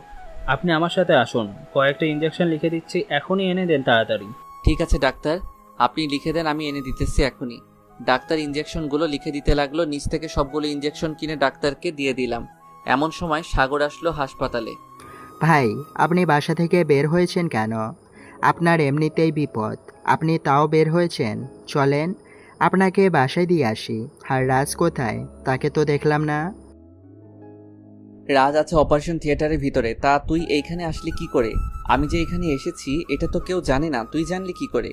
আপনি আমার সাথে আসুন, কয়েকটা ইঞ্জেকশন লিখে দিচ্ছি, এখনই এনে দেন তাড়াতাড়ি। ঠিক আছে ডাক্তার, আপনি লিখে দেন, আমি এনে দিতেছি এখনই। ডাক্তার ইঞ্জেকশনগুলো লিখে দিতে লাগলো। নিচ থেকে সবগুলো ইঞ্জেকশন কিনে ডাক্তারকে দিয়ে দিলাম। এমন সময় সাগর আসলো হাসপাতালে। ভাই আপনি বাসা থেকে বের হয়েছেন কেন? আপনার এমনিতেই বিপদ, আপনি তাও বের হয়েছেন। চলেন আপনাকে বাসায় দিয়ে আসি। আর রাজ কোথায়? তাকে তো দেখলাম না। রাজ আছে অপারেশন থিয়েটারের ভিতরে। তা তুই এইখানে আসলি কি করে? আমি যে এখানে এসেছি এটা তো কেউ জানে না, তুই জানলি কি করে?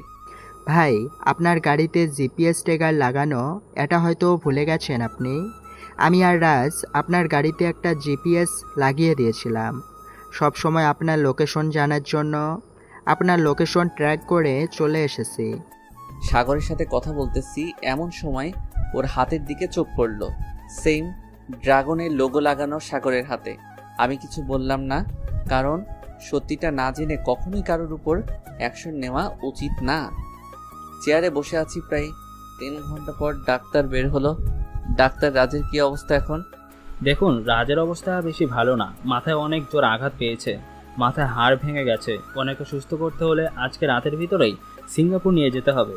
ভাই আপনার গাড়িতে জিপিএস ট্র্যাকার লাগানো, এটা হয়তো ভুলে গেছেন আপনি। আমি আর রাজ আপনার গাড়িতে একটা জিপিএস লাগিয়ে দিয়েছিলাম, সব সময় আপনার লোকেশন জানার জন্য। আপনার লোকেশন ট্র্যাক করে চলে এসেছি। সাগরের সাথে কথা বলতেছি এমন সময় ওর হাতের দিকে চোখ পড়ল, সেম ড্রাগনের লোগো লাগানো সাগরের হাতে। আমি কিছু বললাম না, কারণ সত্যিটা না জেনে কখনোই কারোর উপর অ্যাকশন নেওয়া উচিত না। চেয়ারে বসে আছি প্রায় 3 ঘন্টা পর ডাক্তার বের হলো। ডাক্তার, রাজের কি অবস্থা এখন? দেখুন, রাজের অবস্থা বেশি ভালো না, মাথায় অনেক জোর আঘাত পেয়েছে, মাথায় হাড় ভেঙে গেছে। ওনাকে সুস্থ করতে হলে আজকে রাতের ভিতরেই সিঙ্গাপুর নিয়ে যেতে হবে।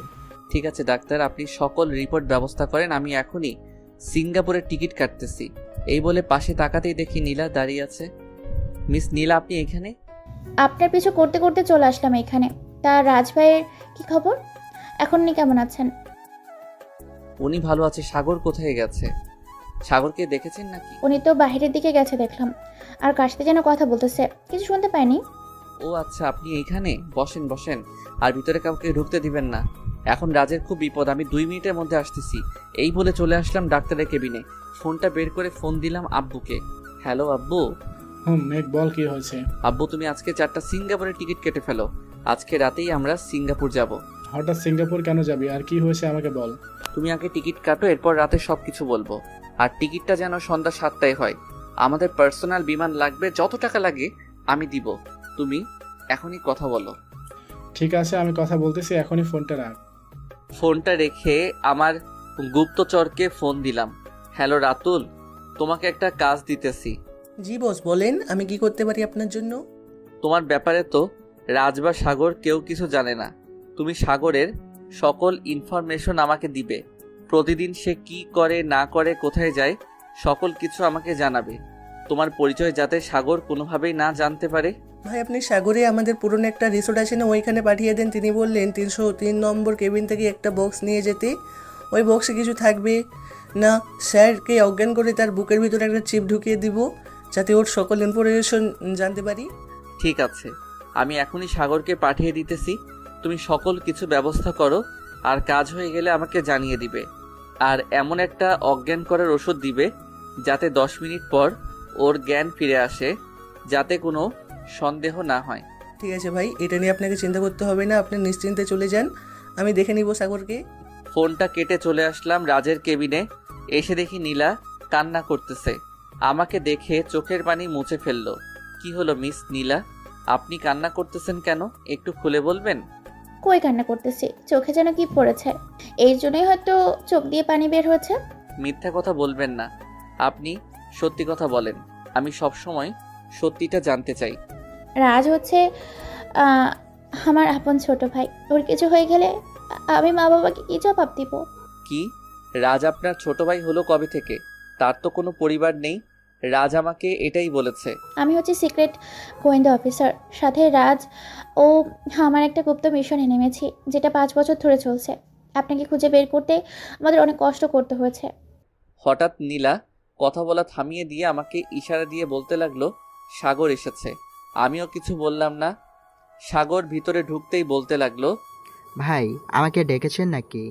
ঠিক আছে ডাক্তার, আপনি সকল রিপোর্ট ব্যবস্থা করেন, আমি এখনই সিঙ্গাপুরের টিকিট কাটতেছি। এই বলে পাশে তাকাতেই দেখি নীলা দাঁড়িয়ে আছে। মিস নীলা, আপনি এখানে? আপনার পিছু করতে করতে চলে আসলাম এখানে। তা রাজ ভাইয়ের কি খবর? এখন উনি কেমন আছেন? উনি ভালো আছে। সাগর কোথায় গেছে? সাগরকে দেখেছেন নাকি? উনি তো বাইরের দিকে গেছে দেখলাম, আর কার সাথে যেন কথা বলতেছে, কিছু শুনতে পাইনি। ও আচ্ছা, আপনি এইখানে বসেন বসেন, আর ভিতরে কাউকে ঢুকতে দিবেন না। এখন রাজের খুব বিপদ, আমি 2 মিনিটের মধ্যে আসতেছি। এই বলে চলে আসলাম ডাক্তারের কেবিনে। ফোনটা বের করে ফোন দিলাম আব্বুকে। হ্যালো আব্বু। মেঘ বল কি হয়েছে? আব্বু, তুমি আজকে 4টা সিঙ্গাপুরের টিকিট কেটে ফেলো, আজকে রাতেই আমরা সিঙ্গাপুর যাব। হঠাৎ সিঙ্গাপুর কেন যাবি, আর কি হয়েছে আমাকে বল। তুমি আগে টিকিট কাটো, এরপর রাতে সবকিছু বলবো। আর টিকিটটা যেন সন্ধ্যা 7টায় হয়। আমাদের পার্সোনাল বিমান লাগবে, যত টাকা লাগে আমি দিব। তুমি এখনই কথা বলো। ঠিক আছে, আমি কথা বলতেছি, এখনই ফোনটা রাখ। ফোনটা রেখে আমার গুপ্তচরকে ফোন দিলাম। হ্যালো রাতুল, তোমাকে একটা কাজ দিতেছি। জি বস, বলেন আমি কি করতে পারি আপনার জন্য? তোমার ব্যাপারে তো রাজ বা সাগর কেউ কিছু জানে না। তুমি সাগরের সকল ইনফরমেশন আমাকে দিবে। প্রতিদিন সে কি করে না করে, কোথায় যায়, সকল কিছু আমাকে জানাবে। তোমার পরিচয় যাতে সাগর কোনোভাবেই না জানতে পারে। ভাই আপনি সাগরে আমাদের পুরনো একটা রিসোর্ট আছে না, ওইখানে পাঠিয়ে দেন। তিনি বললেন 303 নম্বর কেবিন থেকে একটা বক্স নিয়ে যেতে। ওই বক্সে কিছু থাকবে না, স্যারকে অজ্ঞান করে তার বুকের ভিতরে একটা চিপ ঢুকিয়ে দিব, যাতে ওর সকল ইনফরমেশন জানতে পারি। ঠিক আছে, আমি এখনই সাগরকে পাঠিয়ে দিতেছি। তুমি সকল কিছু ব্যবস্থা করো, আর কাজ হয়ে গেলে আমাকে জানিয়ে দিবে। আর এমন একটা অজ্ঞান করার ওষুধ দিবে যাতে 10 মিনিট পর ওর জ্ঞান ফিরে আসে, যাতে কোনো সন্দেহ না হয়। ঠিক আছে ভাই, এটা নিয়ে আপনাকে চিন্তা করতে হবে না, আপনি নিশ্চিন্তে চলে যান, আমি দেখে নিব সাগরকে। ফোনটা কেটে চলে আসলাম রাজের কেবিনে। এসে দেখি নীলা কান্না করতেছে। আমাকে দেখে চোখের পানি মুছে ফেললো। কি হলো মিস নীলা, আপনি কান্না করতেছেন কেন? একটু খুলে বলবেন? কই কান্না করতেছি, চোখে যেন কি পড়েছে, এই জন্যই হয়তো চোখ দিয়ে পানি বের হয়েছে। মিথ্যা কথা বলবেন না, আপনি সত্যি কথা বলেন। আমি সব সময় সত্যিটা জানতে চাই। রাজ হচ্ছে আমার আপন ছোট ভাই, ওর কিছু হয়ে গেলে আমি মা বাবাকে কি জবাব দিব? কি, রাজ আপনার ছোট ভাই হলো কবে থেকে? তার তো কোনো পরিবার নেই। রাজ আমাকে এটাই বলেছে। আমি হচ্ছে সিক্রেট গোয়েন্দা অফিসার, সাথে রাজ ও আমার একটা গুপ্ত মিশনে নেমেছি, যেটা 5 বছর ধরে চলছে। আপনাকে খুঁজে বের করতে আমাদের অনেক কষ্ট করতে হয়েছে। হঠাৎ নীলা কথা বলা থামিয়ে দিয়ে আমাকে ইশারা দিয়ে বলতে লাগলো সাগর এসেছে। আমিও কিছু বললাম না। সাগর ভিতরে ঢুকতেই বলতে লাগলো, ভাই আমাকে ডেকেছেন নাকি?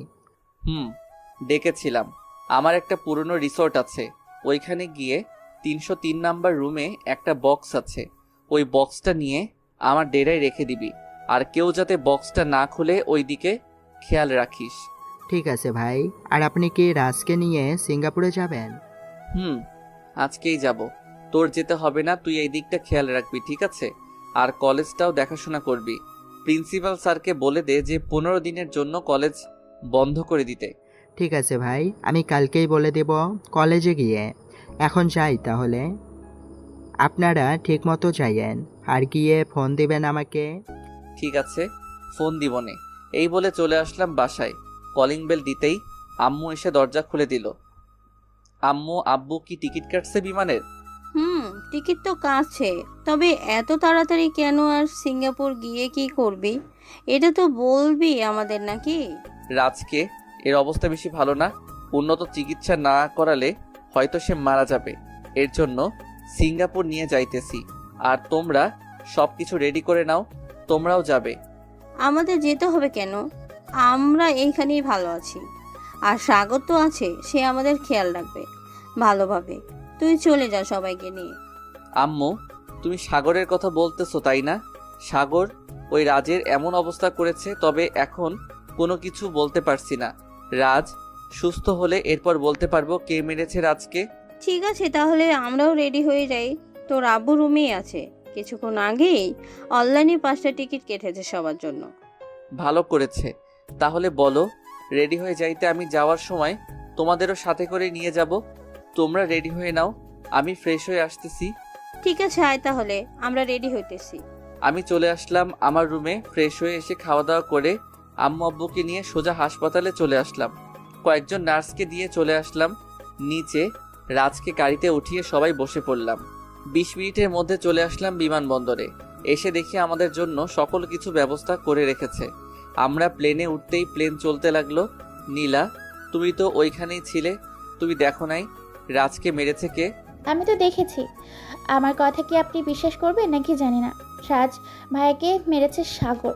ডেকেছিলাম। আমার একটা পুরনো রিসোর্ট আছে, ওইখানে গিয়ে 303 নাম্বার রুমে একটা বক্স আছে। ওই বক্সটা নিয়ে আমার ডেরায় রেখে দিবি, আর কেউ যাতে বক্সটা না খুলে ওই দিকে খেয়াল রাখিস। ঠিক আছে ভাই। আর আপনি কি রাজকে নিয়ে সিঙ্গাপুরে যাবেন? আজকেই যাব। তোর যেতে হবে না, তুই এই দিকটা খেয়াল রাখবি, ঠিক আছে? আর কলেজটাও দেখাশোনা করবি। প্রিন্সিপাল স্যারকে বলে দে যে 15 দিনের জন্য কলেজ বন্ধ করে দিতে। ঠিক আছে ভাই, আমি কালকেই বলে দেব কলেজে গিয়ে। এখন যাই তাহলে। আপনারা ঠিক মতো যাইয়েন, আর গিয়ে ফোন দিবেন আমাকে। ঠিক আছে, ফোন দিবনে। এই বলে চলে আসলাম বাসায়। কলিং বেল দিতেই আম্মু এসে দরজা খুলে দিল। আম্মু, আব্বু কি টিকিট কাটছে বিমানের? টিকিট তো কাটছে, তবে এত তাড়াতাড়ি কেন? আর সিঙ্গাপুর গিয়ে কি করবি, এটা তো বলবি আমাদের নাকি? রাজকে এর অবস্থা বেশি ভালো না, উন্নত চিকিৎসা না করালে হয়তো সে মারা যাবে। এর জন্য সিঙ্গাপুর নিয়ে যাইতেছি। আর তোমরা সব কিছু রেডি করে নাও, তোমরাও যাবে। আমাদের যেতে হবে কেন? আমরা এইখানেই ভালো আছি, আর সাগর তো আছে, সে আমাদের খেয়াল রাখবে ভালোভাবে। তুই চলে যা, সবাইকে নিয়ে। আম্মু, তুমি সাগরের কথা বলতেছো তাই না? সাগর ওই রাজের এমন অবস্থা করেছে, তবে এখন কোনো কিছু বলতে পারছি না। রাজ সুস্থ হলে এরপর বলতে পারবো কে মেরেছে রাজকে। ঠিক আছে, তাহলে আমরাও রেডি হয়ে যাই। তোর আব্বু রুমেই আছে, কিছুক্ষণ আগেই অনলাইনে 5টা টিকিট কেটেছে সবার জন্য। ভালো করেছে। তাহলে বলো, রেডি হয়ে যাইতে আমি যাওয়ার সময় তোমাদেরও সাথে করে নিয়ে যাব। তোমরা রেডি হয়ে নাও, আমি ফ্রেশ হয়ে আসতেছি। ঠিক আছে, আয় তাহলে, আমরা রেডি হইতেছি। আমি চলে আসলাম আমার রুমে। ফ্রেশ হয়ে এসে খাওয়া দাওয়া করে আম্মু আব্বুকে নিয়ে সোজা হাসপাতালে চলে আসলাম। কয়েকজন নার্সকে দিয়ে চলে আসলাম নিচে। রাজকে গাড়িতে উঠিয়ে সবাই বসে পড়লাম। 20 মিনিটের মধ্যে চলে আসলাম বিমানবন্দরে। এসে দেখি আমাদের জন্য সকল কিছু ব্যবস্থা করে রেখেছে। আমরা প্লেনে উঠতেই প্লেন চলতে লাগলো। নীলা, তুমি তো ওইখানেই ছিলে, তুমি দেখো নাই রাজকে মেরেছে কে? আমি তো দেখেছি। আমার কথা কি আপনি বিশ্বাস করবেন নাকি জানি না। রাজ ভাইকে মেরেছে সাগর।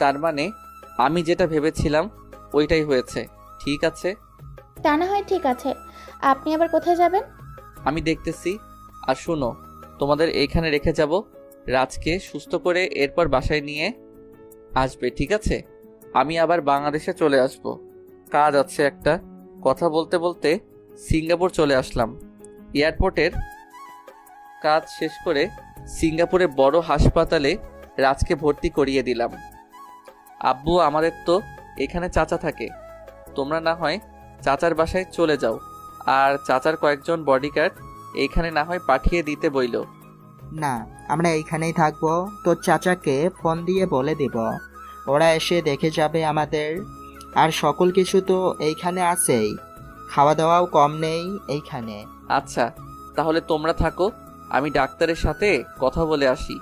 তার মানে আমি যেটা ভেবেছিলাম ওইটাই হয়েছে। ঠিক আছে। তা না হয় ঠিক আছে, আপনি আবার কোথায় যাবেন? আমি দেখতেছি। আর শুনো, তোমাদের এইখানে রেখে যাব। রাজকে সুস্থ করে এরপর বাসায় নিয়ে আসবে, ঠিক আছে? আমি আবার বাংলাদেশে চলে আসব, কাজ আছে একটা। কথা বলতে বলতে সিঙ্গাপুর চলে আসলাম। এয়ারপোর্টের কাজ শেষ করে সিঙ্গাপুরে বড় হাসপাতালে রাজকে ভর্তি করিয়ে দিলাম। আব্বু, আমাদের তো এখানে চাচা থাকে, তোমরা না হয় চাচার বাসায় চলে যাও। আর চাচার কয়েকজন বডিগার্ড এইখানে না হয় পাঠিয়ে দিতে বইল। না, আমরা এইখানেই থাকবো। তোর চাচাকে ফোন দিয়ে বলে দিব, ওরা এসে দেখে যাবে আমাদের। আর সকল কিছু তো এইখানে আছেই, খাওয়া দাওয়াও কম নেই এইখানে। আচ্ছা, তাহলে তোমরা থাকো, আমি ডাক্তারের সাথে কথা বলে আসি।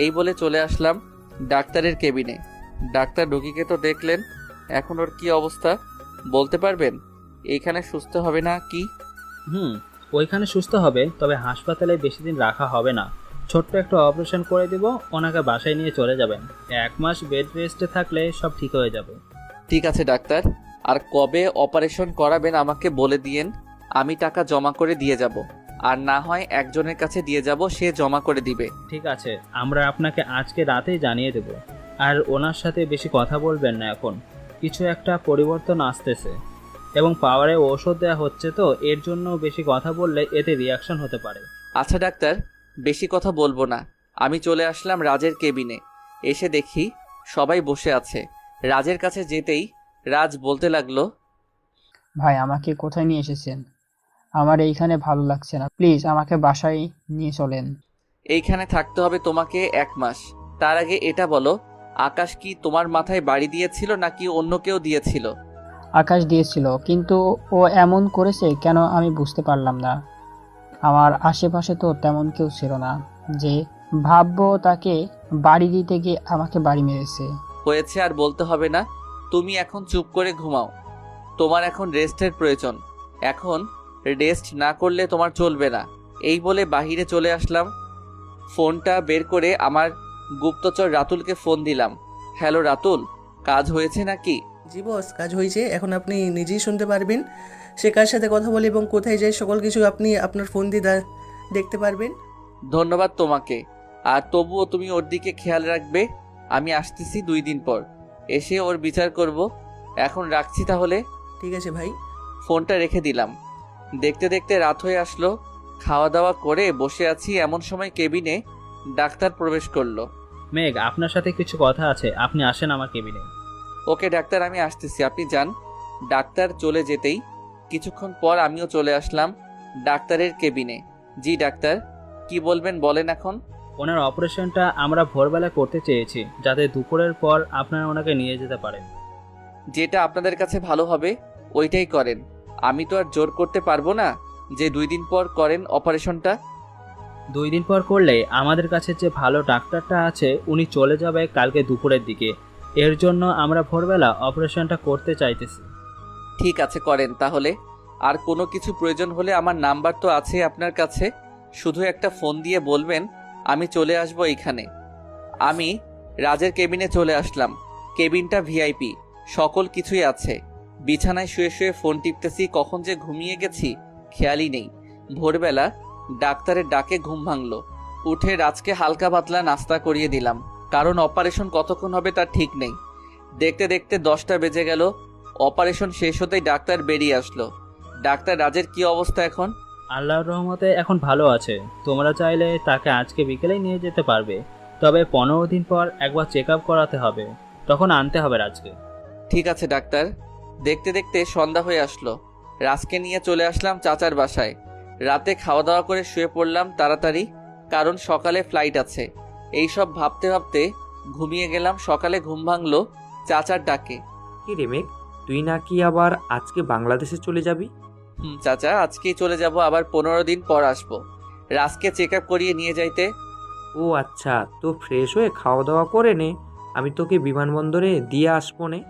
এই বলে চলে আসলাম ডাক্তারের কেবিনে। ডাক্তার রোগীকে তো দেখলেন, এখন ওর কি অবস্থা বলতে পারবেন? এইখানে সুস্থ হবে না কি? ওইখানে সুস্থ হবে, তবে হাসপাতালে বেশি দিন রাখা হবে না। ছোট্ট একটা অপারেশন করে দিব, ওনাকে বাসায় নিয়ে চলে যাবেন। 1 মাস বেড রেস্টে থাকলে সব ঠিক হয়ে যাবে। ঠিক আছে ডাক্তার, আর কবে অপারেশন করাবেন আমাকে বলে দিয়েন, আমি টাকা জমা করে দিয়ে যাব। আর না হয় একজনের কাছে দিয়ে যাব, সে জমা করে দিবে। ঠিক আছে, আমরা আপনাকে আজকে রাতেই জানিয়ে দেব। আর ওনার সাথে বেশি কথা বলবেন না, এখন কিছু একটা পরিবর্তন আসতেছে এবং পাওয়ারে ঔষধ দেওয়া হচ্ছে, তো এর জন্য বেশি কথা বললে এতে রিয়াকশন হতে পারে। আচ্ছা ডাক্তার, বেশি কথা বলবো না। আমি চলে আসলাম রাজের কেবিনে। এসে দেখি সবাই বসে আছে। রাজের কাছে যেতেই রাজ বলতে লাগলো, ভাই, আমাকে কোথায় নিয়ে এসেছেন? আমার এইখানে ভালো লাগছে না, প্লিজ আমাকে বাসায় নিয়ে চলেন। এইখানে থাকতে হবে তোমাকে 1 মাস। তার আগে এটা বলো, আকাশ কি তোমার মাথায় বাড়ি দিয়েছিল নাকি অন্য কেউ দিয়েছিল? আকাশ দিয়েছিল, কিন্তু ও এমন করেছে কেন আমি বুঝতে পারলাম না। আমার আশেপাশে তো তেমন কেউ ছিল না যে ভাববো তাকে বাড়ি দিতে গিয়ে আমাকে বাড়ি মেরেছে। হয়েছে, আর বলতে হবে না। তুমি এখন চুপ করে ঘুমাও, তোমার এখন রেস্টের প্রয়োজন। এখন রেস্ট না করলে তোমার চলবে না। এই বলে বাহিরে চলে আসলাম। ফোনটা বের করে আমার গুপ্তচর রাতুলকে ফোন দিলাম। হ্যালো রাতুল, কাজ হয়েছে নাকি? জি বস, কাজ হয়েছে। এখন আপনি নিজেই শুনতে পারবেন সে কার সাথে কথা বলে এবং কোথায় যায়, সকল কিছু আপনি আপনার ফোন দিয়ে দেখতে পারবেন। ধন্যবাদ তোমাকে। আর তবুও তুমি ওর দিকে খেয়াল রাখবে। আমি আসতেছি 2 দিন পর, এসে ওর বিচার করব। এখন রাখছি তাহলে। ঠিক আছে ভাই। ফোনটা রেখে দিলাম। দেখতে দেখতে রাত হয়ে আসলো। খাওয়া দাওয়া করে বসে আছি, এমন সময় কেবিনে ডাক্তার প্রবেশ করলো। মেঘ, আপনার সাথে কিছু কথা আছে, আপনি আসেন আমার কেবিনে। ওকে ডাক্তার, আমি আসতেছি, আপনি যান। ডাক্তার চলে যেতেই কিছুক্ষণ পর আমিও চলে আসলাম ডাক্তারের কেবিনে। জি ডাক্তার, কি বলবেন বলেন এখন। ওনার অপারেশনটা আমরা ভোরবেলা করতে চেয়েছি, যাতে দুপুরের পর আপনারা ওনাকে নিয়ে যেতে পারেন। যেটা আপনাদের কাছে ভালো হবে ওইটাই করেন। আমি তো আর জোর করতে পারবো না যে 2 দিন পর করেন অপারেশনটা। 2 দিন পর করলে আমাদের কাছে যে ভালো ডাক্তারটা আছে উনি চলে যাবে কালকে দুপুরের দিকে। এর জন্য আমরা ভোরবেলা অপারেশনটা করতে চাইতেছি। ঠিক আছে, করেন তাহলে। আর কোনো কিছু প্রয়োজন হলে আমার নাম্বার তো আছে আপনার কাছে, শুধু একটা ফোন দিয়ে বলবেন আমি চলে আসবো এইখানে। আমি রাজের কেবিনে চলে আসলাম। কেবিনটা ভিআইপি, সকল কিছুই আছে। বিছানায় শুয়ে শুয়ে ফোন টিপতেছি, কখন যে ঘুমিয়ে গেছি খেয়ালই নেই। ভোরবেলা ডাক্তারের ডাকে ঘুম ভাঙলো। উঠে রাজকে হালকা পাতলা নাস্তা করিয়ে দিলাম। কারণ অপারেশন কতক্ষণ হবে তার ঠিক নেই। দেখতে দেখতে 10টা বেজে গেল। অপারেশন শেষ হতেই ডাক্তার বেরিয়ে আসলো। ডাক্তার রাজের কি অবস্থা এখন? আল্লাহর রহমতে এখন ভালো আছে। তোমরা চাইলে তাকে আজকে বিকেলেই নিয়ে যেতে পারবে, তবে 15 দিন পর একবার চেক আপ করাতে হবে, তখন আনতে হবে রাজকে। ঠিক আছে ডাক্তার। দেখতে দেখতে সন্ধ্যা হয়ে আসলো। রাজকে নিয়ে চলে আসলাম চাচার বাসায়। রাতে খাওয়া দাওয়া করে শুয়ে পড়লাম তাড়াতাড়ি, কারণ সকালে ফ্লাইট আছে। এইসব ভাবতে ভাবতে ঘুমিয়ে গেলাম। সকালে ঘুম ভাঙলো চাচার ডাকে। কি রে মেঘ, তুই নাকি আবার আজকে বাংলাদেশে চলে যাবি? চাচা, আজকেই চলে যাব, আবার 15 দিন পর আসবো। রাজকে চেক আপ করিয়ে নিয়ে যাইতে। ও আচ্ছা, তো ফ্রেশ হয়ে খাওয়া দাওয়া করে নে, আমি তোকে বিমানবন্দরে দিয়ে আসবো নে।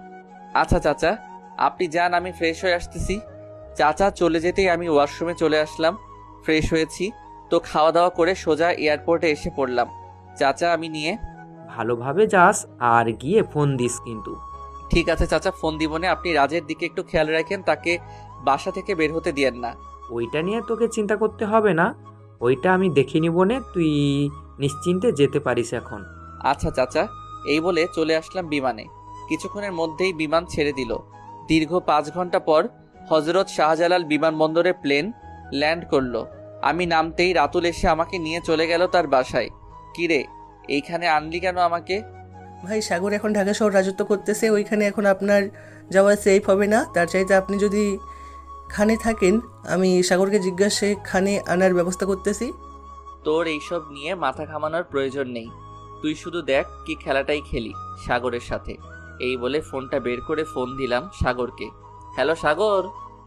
আচ্ছা চাচা, আপনি যান, আমি ফ্রেশ হয়ে আসতেছি। চাচা চলে যেতেই আমি ওয়াশরুমে চলে আসলাম। ফ্রেশ হয়েছি তো খাওয়া দাওয়া করে সোজা এয়ারপোর্টে এসে পড়লাম। চাচা আমি নিয়ে। ভালোভাবে যাস আর গিয়ে ফোন দিস কিন্তু। ঠিক আছে চাচা, ফোন দিব না। আপনি রাজের দিকে একটু খেয়াল রাখেন, তাকে বাসা থেকে বের হতে দিয়েন না। ওইটা নিয়ে তোকে চিন্তা করতে হবে না, ওইটা আমি দেখে নিব নে, তুই নিশ্চিন্তে যেতে পারিস এখন। আচ্ছা চাচা। এই বলে চলে আসলাম বিমানে। কিছুক্ষণের মধ্যেই বিমান ছেড়ে দিল। দীর্ঘ 5 ঘন্টা পর হজরত শাহজালাল বিমানবন্দরে প্লেন ল্যান্ড করলো। আমি নামতেই রাতুল এসে আমাকে নিয়ে চলে গেল তার বাসায়। কিরে, এইখানে আনলি কেন আমাকে? ভাই, সাগর এখন ঢাকা শহর রাজত্ব করতেছে, ওইখানে এখন আপনার যাওয়া সেফ হবে না। তার চাইতে আপনি যদি খানে থাকেন, আমি সাগরকে জিজ্ঞাসা খানে আনার ব্যবস্থা করতেছি। তোর এইসব নিয়ে মাথা ঘামানোর প্রয়োজন নেই। তুই শুধু দেখ কি খেলাটাই খেলি সাগরের সাথে। এই বলে ফোনটা বের করে ফোন দিলাম সাগরকে। হ্যালো সাগর,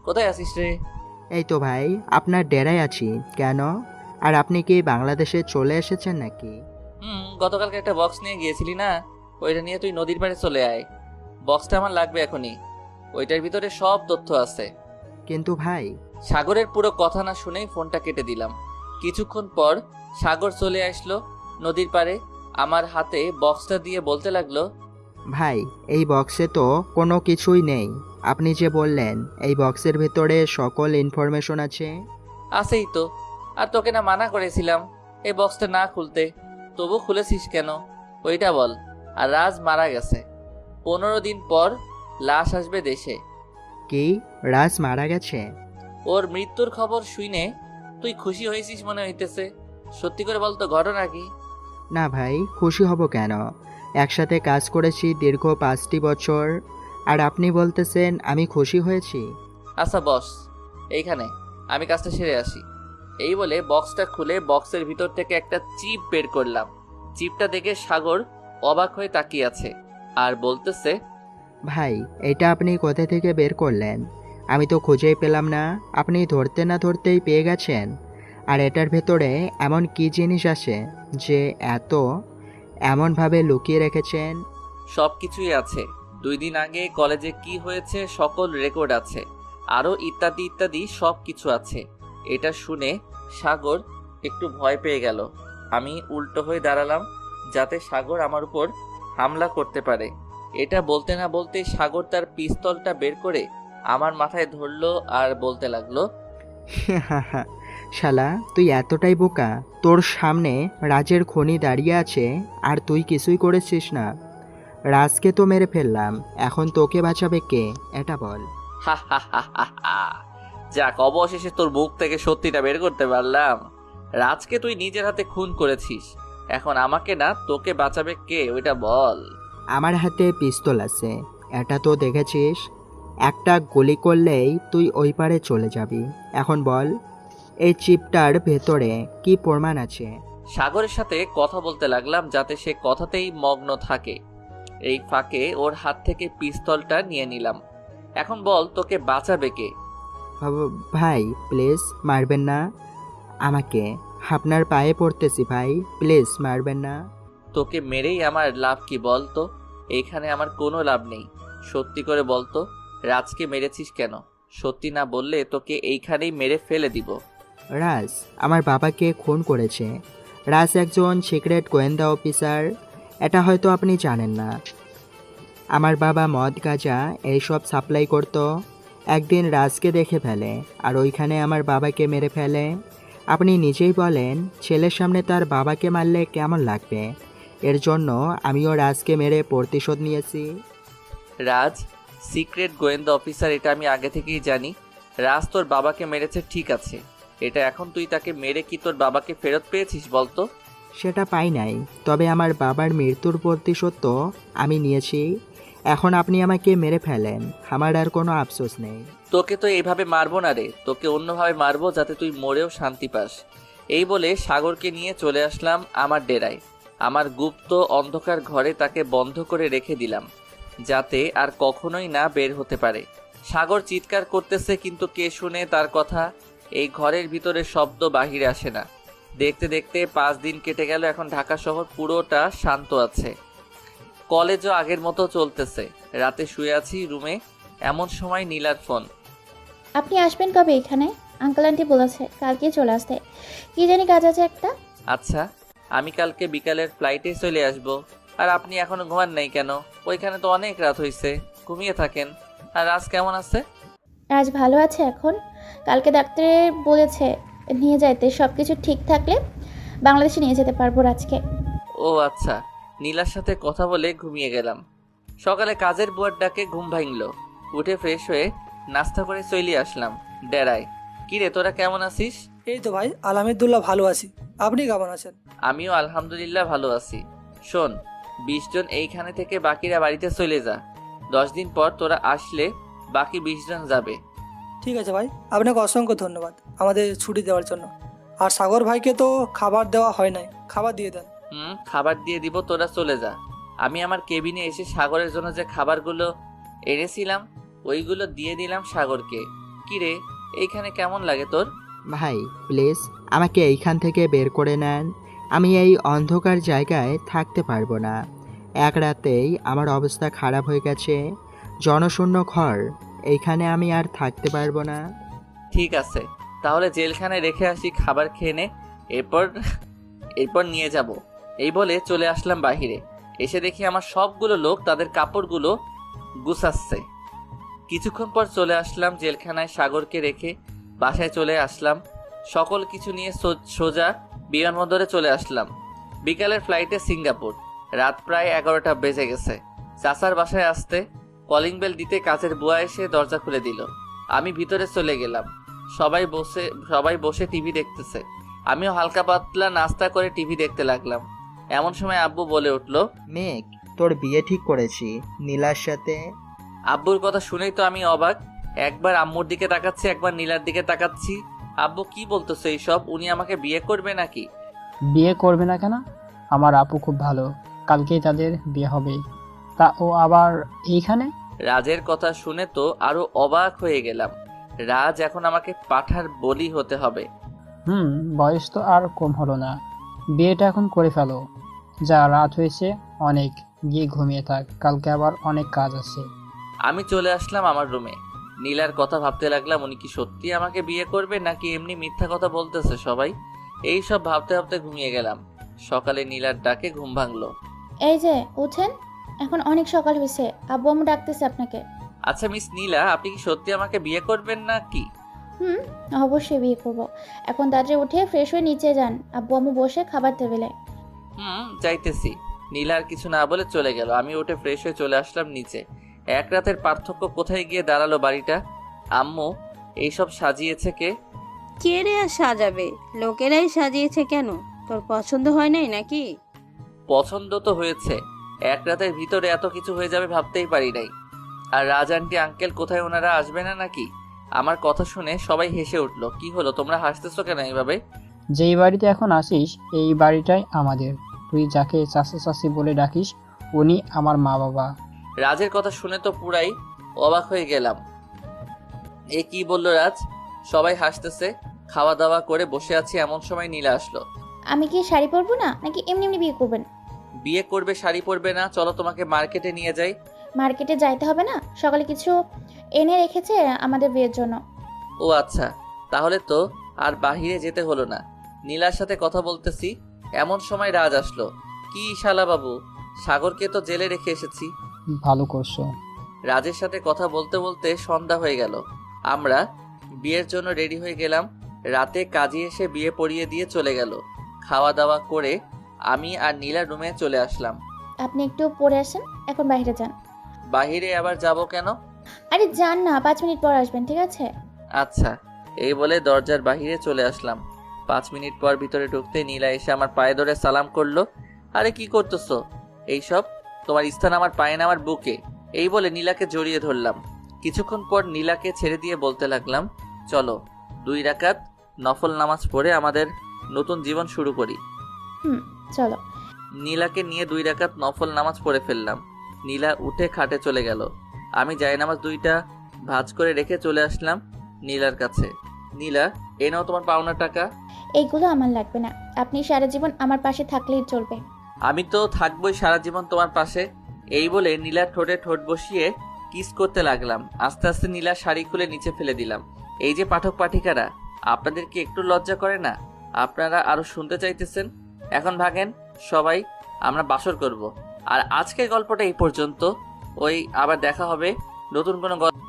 কোথায় আছিস রে? এই তো ভাই, আপনার ডেরায় আছি। কেন? আর আপনি কি বাংলাদেশে চলে এসেছেন নাকি? গতকালকে একটা বক্স নিয়ে গিয়েছিলি না, ওইটা নিয়ে তুই নদীর পাড়ে চলে আয়। বক্সটা আমার লাগবে এখনই, ওইটার ভিতরে সব তথ্য আছে। কিন্তু ভাই, সাগরের পুরো কথা না শুনেই ফোনটা কেটে দিলাম। কিছুক্ষণ পর সাগর চলে আসলো নদীর পাড়ে। আমার হাতে বক্সটা দিয়ে বলতে লাগলো, ভাই এই বক্সে তো কোনো কিছুই নেই। আপনি যে বললেন এই বক্সের ভেতরে সকল ইনফরমেশন আছে। আছেই তো, আর তোকে না মানা করেছিলাম এই বক্সটা না খুলতে, তবু খুলেছিস কেন ওইটা বল। আর রাজ মারা গেছে, 15 দিন পর লাশ আসবে দেশে। কি, রাজ মারা গেছে? ওর মৃত্যুর খবর শুনে তুই খুশি হয়েছিস মনে হইতেছে। সত্যি করে বল তো, ঘটনা কি? না ভাই, খুশি হব কেন? একসাথে কাজ করেছি দীর্ঘ 5টি বছর, আর আপনি বলতেছেন আমি খুশি হয়েছি? আচ্ছা বস, এইখানে আমি কাজটা সেরে আসি। এই বলে বক্সটা খুলে বক্সের ভিতর থেকে একটা চিপ বের করলাম। চিপটা দেখে সাগর অবাক হয়ে তাকিয়ে আছে আর বলতেছে, ভাই এটা আপনি কোথা থেকে বের করলেন? আমি তো খুঁজেই পেলাম না, আপনি ধরতে না ধরতেই পেয়ে গেছেন। আর এটার ভেতরে এমন কি জিনিস আছে যে এমনভাবে লুকিয়ে রেখেছেন? সব কিছুই আছে। 2 দিন আগে কলেজে কি হয়েছে সকল রেকর্ড আছে, আরও ইত্যাদি ইত্যাদি সব কিছু আছে। এটা শুনে সাগর একটু ভয় পেয়ে গেল। আমি উল্টো হয়ে দাঁড়ালাম যাতে সাগর আমার উপর হামলা করতে পারে। এটা বলতে না বলতেই সাগর তার পিস্তলটা বের করে আমার মাথায় ধরলো আর বলতে লাগলো, শালা তুই এতটাই বোকা? তোর সামনে রাজের খনি দাঁড়িয়ে আছে আর তুই কিছুই করেছিস না। রাজকে তো মেরে ফেললাম, এখন তোকে বাঁচাবে কে এটা বল। হা হা হা হা হা। যাক, অবশেষে তোর মুখ থেকে সত্যিটা বের করতে পারলাম। রাজকে তুই নিজের হাতে খুন করেছিস, এখন আমাকে না তোকে বাঁচাবে কে ওইটা বল। আমার হাতে পিস্তল আছে, এটা তো দেখেছিস। একটা গুলি করলেই তুই ওই পারে চলে যাবি। এখন বল, এই চিপটার ভেতরে কি প্রমাণ আছে? সাগরের সাথে কথা বলতে লাগলাম যাতে সে কথাতেই মগ্ন থাকে। এই ফাঁকে ওর হাত থেকে পিস্তলটা নিয়ে নিলাম। এখন বল, তোকে বাঁচাবে কে? ভাই প্লিজ মারবেন না আমাকে, আপনার পায়ে পড়তেছি ভাই, প্লিজ মারবেন না। তোকে মেরেই আমার লাভ কি বল তো? এইখানে আমার কোনো লাভ নেই। সত্যি করে বল তো, রাজকে মেরেছিস কেন? সত্যি না বললে তোকে এইখানেই মেরে ফেলে দিব। রাজ আমার বাবাকে খুন করেছে। রাজ একজন সিক্রেট গোয়েন্দা অফিসার, এটা হয়তো আপনি জানেন না। আমার বাবা মদ গাঁজা এইসব সাপ্লাই করতো। একদিন রাজকে দেখে ফেলে আর ওইখানে আমার বাবাকে মেরে ফেলে। আপনি নিজেই বলেন, ছেলের সামনে তার বাবাকে মারলে কেমন লাগবে? এর জন্য আমিও রাজকে মেরে প্রতিশোধ নিয়েছি। রাজ সিক্রেট গোয়েন্দা অফিসার, এটা আমি আগে থেকেই জানি। রাজ তোর বাবাকে মেরেছে ঠিক আছে, এটা এখন তুই তাকে মেরে কি তোর বাবাকে ফেরত পেয়েছিস বলতো? সেটা পাই নাই, তবে আমার বাবার মৃত্যুর প্রতিশোধ তো আমি নিয়েছি। এখন আপনি আমাকে মেরে ফেলেন, আমার আর কোনো আফসোস নেই। তোকে তো এইভাবে মারবো না রে, তোকে অন্যভাবে মারবো যাতে তুই মরেও শান্তি পাস। এই বলে সাগরকে নিয়ে চলে আসলাম আমার ডেরায়। আমার গুপ্ত অন্ধকার ঘরে তাকে বন্ধ করে রেখে দিলাম, যাতে আর কখনোই না বের হতে পারে। সাগর চিৎকার করতেছে, কিন্তু কে শুনে তার কথা? এই ঘরের ভিতরে শব্দ বাহিরে আসে না। দেখতে দেখতে 5 দিন কেটে গেল। এখন ঢাকা শহর পুরোটা শান্ত আছে। কলেজও আগের মতো চলতেছে। রাতে শুয়ে আছি রুমে, এমন সময় নীলার ফোন। আপনি আসবেন কবে এখানে? আঙ্কেল আন্টি বলেছে কালকে চলে আসতে, কি জানি কাজ আছে একটা। আচ্ছা, আমি কালকে বিকালের ফ্লাইটে চলে আসব। আর আপনি এখনো ঘুমান নাই কেন? ওইখানে তো অনেক রাত হয়েছে, ঘুমিয়ে থাকেন। আর রাজ কেমন আছে? রাজ ভালো আছে এখন। কালকে ডাক্তারে বলেছে নিয়ে যাইতে, সব কিছু ঠিক থাকলে বাংলাদেশে নিয়ে যেতে পারবো রাজকে। ও আচ্ছা। নীলার সাথে কথা বলে ঘুমিয়ে গেলাম। সকালে কাজের বুয়ার ডাকে ঘুম ভাঙল। উঠে ফ্রেশ হয়ে নাস্তা করে চলে আসলাম ডেরায়। কিরে তোরা কেমন আছিস? এই তো ভাই আলহামদুলিল্লাহ ভালো আছি, আপনি কেমন আছেন? আমিও আলহামদুলিল্লাহ ভালো আছি। শোন, 20 জন এইখানে থেকে বাকিরা বাড়িতে চলে যা। 10 দিন পর তোরা আসলে বাকি 20 জন যাবে। ঠিক আছে ভাই, আপনাকে অসংখ্য ধন্যবাদ আমাদের ছুটি দেওয়ার জন্য। আর সাগর ভাইকে তো খাবার দেওয়া হয় নাই, খাবার দিয়ে দেন। খাবার দিয়ে দিব, তোরা চলে যা। আমি আমার কেবিনে এসে সাগরের জন্য যে খাবারগুলো এনেছিলাম ওইগুলো দিয়ে দিলাম সাগরকে। কিরে এইখানে কেমন লাগে তোর? ভাই প্লিজ আমাকে এইখান থেকে বের করে নেন, আমি এই অন্ধকার জায়গায় থাকতে পারবো না। এক রাতেই আমার অবস্থা খারাপ হয়ে গেছে, জনশূন্য ঘর, এইখানে আমি আর থাকতে পারবো না। ঠিক আছে, তাহলে জেলখানায় রেখে আসি, খাবার খেয়ে নে, এরপর নিয়ে যাব। এই বলে চলে আসলাম বাহিরে। এসে দেখি আমার সবগুলো লোক তাদের কাপড়গুলো গুছাচ্ছে। কিছুক্ষণ পর চলে আসলাম জেলখানায়। সাগরকে রেখে বাসায় চলে আসলাম। সকল কিছু নিয়ে সোজা বিমানবন্দরে চলে আসলাম। বিকালের ফ্লাইটে সিঙ্গাপুর। রাত প্রায় 11টা বেজে গেছে। চাচার বাসায় আসতে কলিং বেল দিতে কাজের বুয়া এসে দরজা খুলে দিল। আমি ভিতরে চলে গেলাম। সবাই বসে টিভি দেখতেছে। আমিও হালকা পাতলা নাস্তা করে টিভি দেখতে লাগলাম। এমন সময় আব্বু বলে উঠল, মেঘ, তোর বিয়ে ঠিক করেছি নীলার সাথে। আব্বুর কথা শুনেই তো আমি অবাক। একবার আম্মুর দিকে তাকাচ্ছি, একবার নীলার দিকে তাকাচ্ছি। আব্বু কি বলতেছে এইসব? উনি আমাকে বিয়ে করবে নাকি? বিয়ে করবে না কেন? আমার আপু খুব ভালো, কালকেই তাদের বিয়ে হবে। তা ও আবার এইখানে? রাজের কথা শুনে তো আরো অবাক হয়ে গেলাম। রাজ এখন আমাকে পাঠার বলি হতে হবে। বয়স তো আর কম হলো না, বিয়েটা এখন করে ফেলো। যা রাত হয়েছে অনেক, গিয়ে ঘুমিয়ে থাক, কালকে আবার অনেক কাজ আছে। আমি চলে আসলাম আমার রুমে। নীলার কথা ভাবতে লাগলাম, উনি কি সত্যি আমাকে বিয়ে করবে নাকি এমনি মিথ্যা কথা বলতেছে সবাই। এই সব ভাবতে ভাবতে ঘুমিয়ে গেলাম। সকালে নীলার ডাকে ঘুম ভাঙলো। এই যে উঠেন, এখন অনেক সকাল হয়েছে, আব্বু আম্মু ডাকতেছে আপনাকে। আচ্ছা মিস নীলা, আপনি কি সত্যি আমাকে বিয়ে করবেন নাকি? অবশ্যই বিয়ে করব। এখন তাড়াতাড়ি উঠে ফ্রেশ হয়ে নিচে যান, আব্বু আম্মু বসে খাবার টেবিলে। যাইতেছি। নীলা আর কিছু না বলে চলে গেল। আমি উঠে ফ্রেশ হয়ে চলে আসলাম নিচে। এক রাতের পার্থক্য কোথায় গিয়ে দাঁড়ালো বাড়িটা। আম্মু এইসব সাজিয়েছে কে? কে রে আর সাজাবে, লোকেরাই সাজিয়েছে। কেন, তোর পছন্দ হয় নাই নাকি? পছন্দ তো হয়েছে, এক রাতের ভিতরে এত কিছু হয়ে যাবে ভাবতেই পারি নাই। আর রাজ আন্টি আঙ্কেল কোথায়, ওনারা আসবে না নাকি? আমার কথা শুনে সবাই হেসে উঠলো। কি হলো, তোমরা হাসতেছো কেন এইভাবে? যেই বাড়িতে এখন আসিস এই বাড়িটাই আমাদের। তুই যাকে চাচা চাচি বলে ডাকিস উনি আমার মা বাবা। রাজের কথা শুনে তো পুরাই অবাক হয়ে গেলাম। এ কি বললো রাজ? সবাই হাসতেছে। খাওয়া দাওয়া করে বসে আছি, এমন সময় নীলা আসলো। আমি কি শাড়ি পরবো না নাকি এমনি এমনি বিয়ে করবেন? বিয়ে করবে, শাড়ি পরবে না? চলো তোমাকে মার্কেটে নিয়ে যাই। মার্কেটে যাইতে হবে না, সকালে কিছু এনে রেখেছে আমাদের বিয়ের জন্য। ও আচ্ছা, তাহলে তো আর বাহিরে যেতে হলো না। নীলার সাথে কথা বলতেছি, এমন সময় রাজ আসলো। কি শালা বাবু, সাগরকে তো জেলে রেখে এসেছি। ভালো করছো। রাজের সাথে কথা বলতে বলতে সন্ধ্যা হয়ে গেল। আমরা বিয়ের জন্য রেডি হয়ে গেলাম। রাতে কাজী এসে বিয়ে পড়িয়ে দিয়ে চলে গেল। খাওয়া দাওয়া করে আমি আর নীলা রুমে চলে আসলাম। আপনি একটু পরে আসেন, এখন বাইরে যান। বাহিরে আবার যাব কেন? আরে যান না, 5 মিনিট পর আসবেন, ঠিক আছে? আচ্ছা, এই বলে দরজার বাহিরে চলে আসলাম। 5 মিনিট পর ভিতরে ঢুকতে নীলা এসে আমার পায়ে ধরে সালাম করলো। আরে কি করতেছো এইসব? তোমার স্থান আমার পায়ে না আমার বুকে। এই বলে নীলাকে জড়িয়ে ধরলাম। কিছুক্ষণ পর নীলাকে ছেড়ে দিয়ে বলতে লাগলাম, চলো 2 রাকাত নফল নামাজ পড়ে আমাদের নতুন জীবন শুরু করি। চলো। নীলাকে নিয়ে 2 রাকাত নফল নামাজ পড়ে ফেললাম। নীলা উঠে খাটে চলে গেল। আমি জায়নামাজ 2টা ভাঁজ করে রেখে চলে আসলাম নীলার কাছে। নীলা, এ নাও তোমার পাওনা টাকা। এইগুলো আমার লাগবে না, আপনি সারা জীবন আমার পাশে থাকলেই চলবে। আমি তো থাকবোই সারা জীবন তোমার পাশে। এই বলে নীলার ঠোঁটে ঠোঁট বসিয়ে কিস করতে লাগলাম। আস্তে আস্তে নীলার শাড়ি খুলে নিচে ফেলে দিলাম। এই যে পাঠক পাঠিকারা, আপনাদের কি একটু লজ্জা করে না? আপনারা আরো শুনতে চাইতেছেন? এখন ভাগেন সবাই, আমরা বাসর করব। আর আজকের গল্পটা এই পর্যন্ত। আবার দেখা হবে নতুন কোনো গল্প।